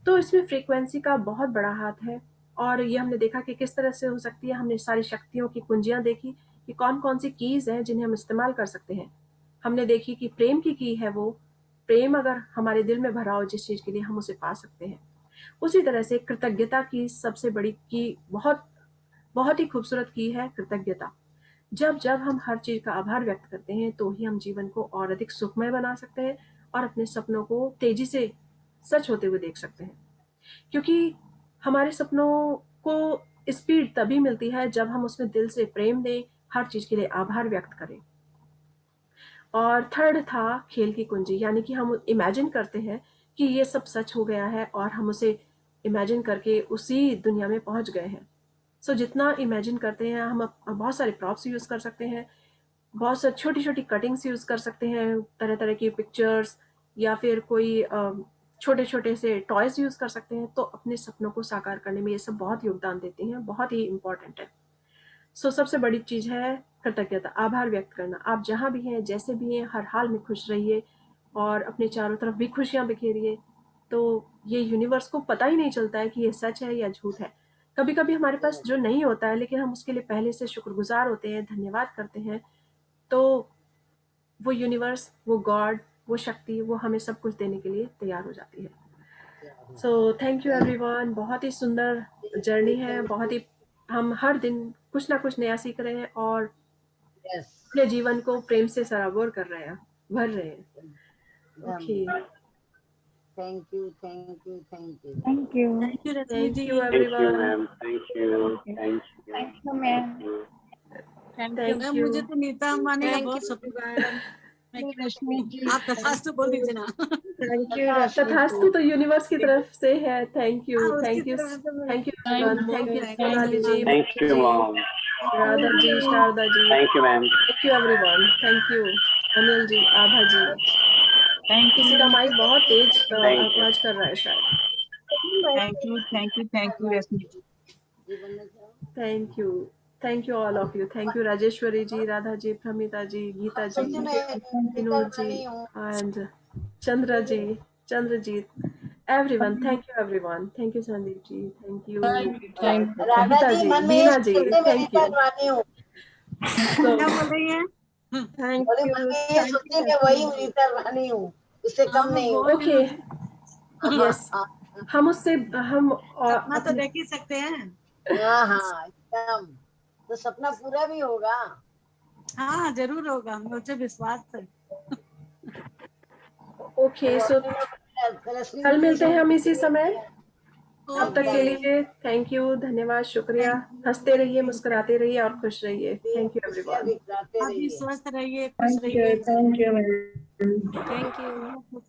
तो इसमें फ्रीक्वेंसी का बहुत बड़ा हाथ है। और ये हमने देखा कि किस तरह से हो सकती है। हमने सारी शक्तियों की कुंजियां देखी कि कौन कौन सी कीज हैं जिन्हें हम इस्तेमाल कर सकते हैं। हमने देखी कि प्रेम की है वो, प्रेम अगर हमारे दिल में भरा हो जिस चीज के लिए, हम उसे पा सकते हैं। उसी तरह से कृतज्ञता की सबसे बड़ी की, बहुत बहुत ही खूबसूरत की है कृतज्ञता। जब जब हम हर चीज का आभार व्यक्त करते हैं तो ही हम जीवन को और अधिक सुखमय बना सकते हैं और अपने सपनों को तेजी से सच होते हुए देख सकते हैं। क्योंकि हमारे सपनों को स्पीड तभी मिलती है जब हम उसमें दिल से प्रेम दें, हर चीज के लिए आभार व्यक्त करें। और थर्ड था खेल की कुंजी, यानी कि हम इमेजिन करते हैं कि ये सब सच हो गया है और हम उसे इमेजिन करके उसी दुनिया में पहुंच गए हैं। सो जितना इमेजिन करते हैं हम, बहुत सारे प्रॉप्स यूज कर सकते हैं, बहुत सारी छोटी छोटी कटिंग्स यूज कर सकते हैं, तरह तरह की पिक्चर्स, या फिर कोई छोटे छोटे से टॉयज यूज कर सकते हैं। तो अपने सपनों को साकार करने में ये सब बहुत योगदान देती हैं, बहुत ही इंपॉर्टेंट है। सो सबसे बड़ी चीज है कृतज्ञता, आभार व्यक्त करना। आप जहां भी हैं, जैसे भी हैं, हर हाल में खुश रहिए और अपने चारों तरफ भी खुशियां बिखेरिए। तो ये यूनिवर्स को पता ही नहीं चलता है कि ये सच है या झूठ है। कभी कभी हमारे पास जो नहीं होता है, लेकिन हम उसके लिए पहले से शुक्रगुजार होते हैं, धन्यवाद करते हैं, तो वो यूनिवर्स, वो गॉड, वो शक्ति, वो हमें सब कुछ देने के लिए तैयार हो जाती है। सो थैंक यू एवरीवन, बहुत ही सुंदर जर्नी है, बहुत ही, हम हर दिन कुछ ना कुछ नया सीख रहे हैं और यस, अपने जीवन को प्रेम से सराबोर कर रहे हैं, भर रहे हैं। Okay, thank you, thank you, thank you. Thank you. Thank you Rashmi thank ji. You Thank you, everyone, ma'am. Thank you. Okay. Thank you. Thank you, ma'am. Thank you. Thank you thank ma'am. You. मुझे तो नीता अंबानी का thank बहुत you support है। Ma'am. मैं कि रश्मि आप तथास्तु बोल दीजिए ना। थैंक यू रश्मि तथास्तु तो यूनिवर्स की तरफ से है। थैंक यू, हाँ, उसकी थैंक यू, तरफ से तो मैं thank you Thank everyone, thank you. You thank Thank Sonali you. Ji, Thank Manju you, ji, mom. Radha ji, Sharda ji, Thank you, ma'am. Thank you everyone, thank you Anil ji, Abha ji. Thank किसी का you. माइक बहुत तेज Thank you. आवाज कर रहा है शायद। Thank you Rashmi ji. Thank you all of you, thank you Rajeshwari ji, Radha ji, Pramita ji, Geeta ji, Vinod ji, and Chandrajeet, everyone, thank you everyone, thank you Sandeep ji, thank you Thank you. Geeta ji, Meena ji, thank you। So क्या बोल रही हैं? thank you, सोचती मैं वही रीता रानी हूँ, इससे हाँ कम मैं नहीं हूँ। बोल रही okay, हूँ। yes, हम उससे हम अपना तो अपने, देख ही सकते हैं। हाँ हाँ, एकदम। तो सपना पूरा भी होगा। हाँ जरूर होगा, मुझे विश्वास है। ओके, सो रश्मि कल जी, मिलते हैं हम इसी समय। तब तक के Okay. लिए थैंक यू, धन्यवाद, शुक्रिया। हंसते रहिए, मुस्कुराते रहिए और खुश रहिए। थैंक यू खुशियाँ एवरीवन। दिखलाते आप भी रहिए। स्वस्थ रहिए, खुश थैंक यू, रहिए। Thank you madam. Thank you.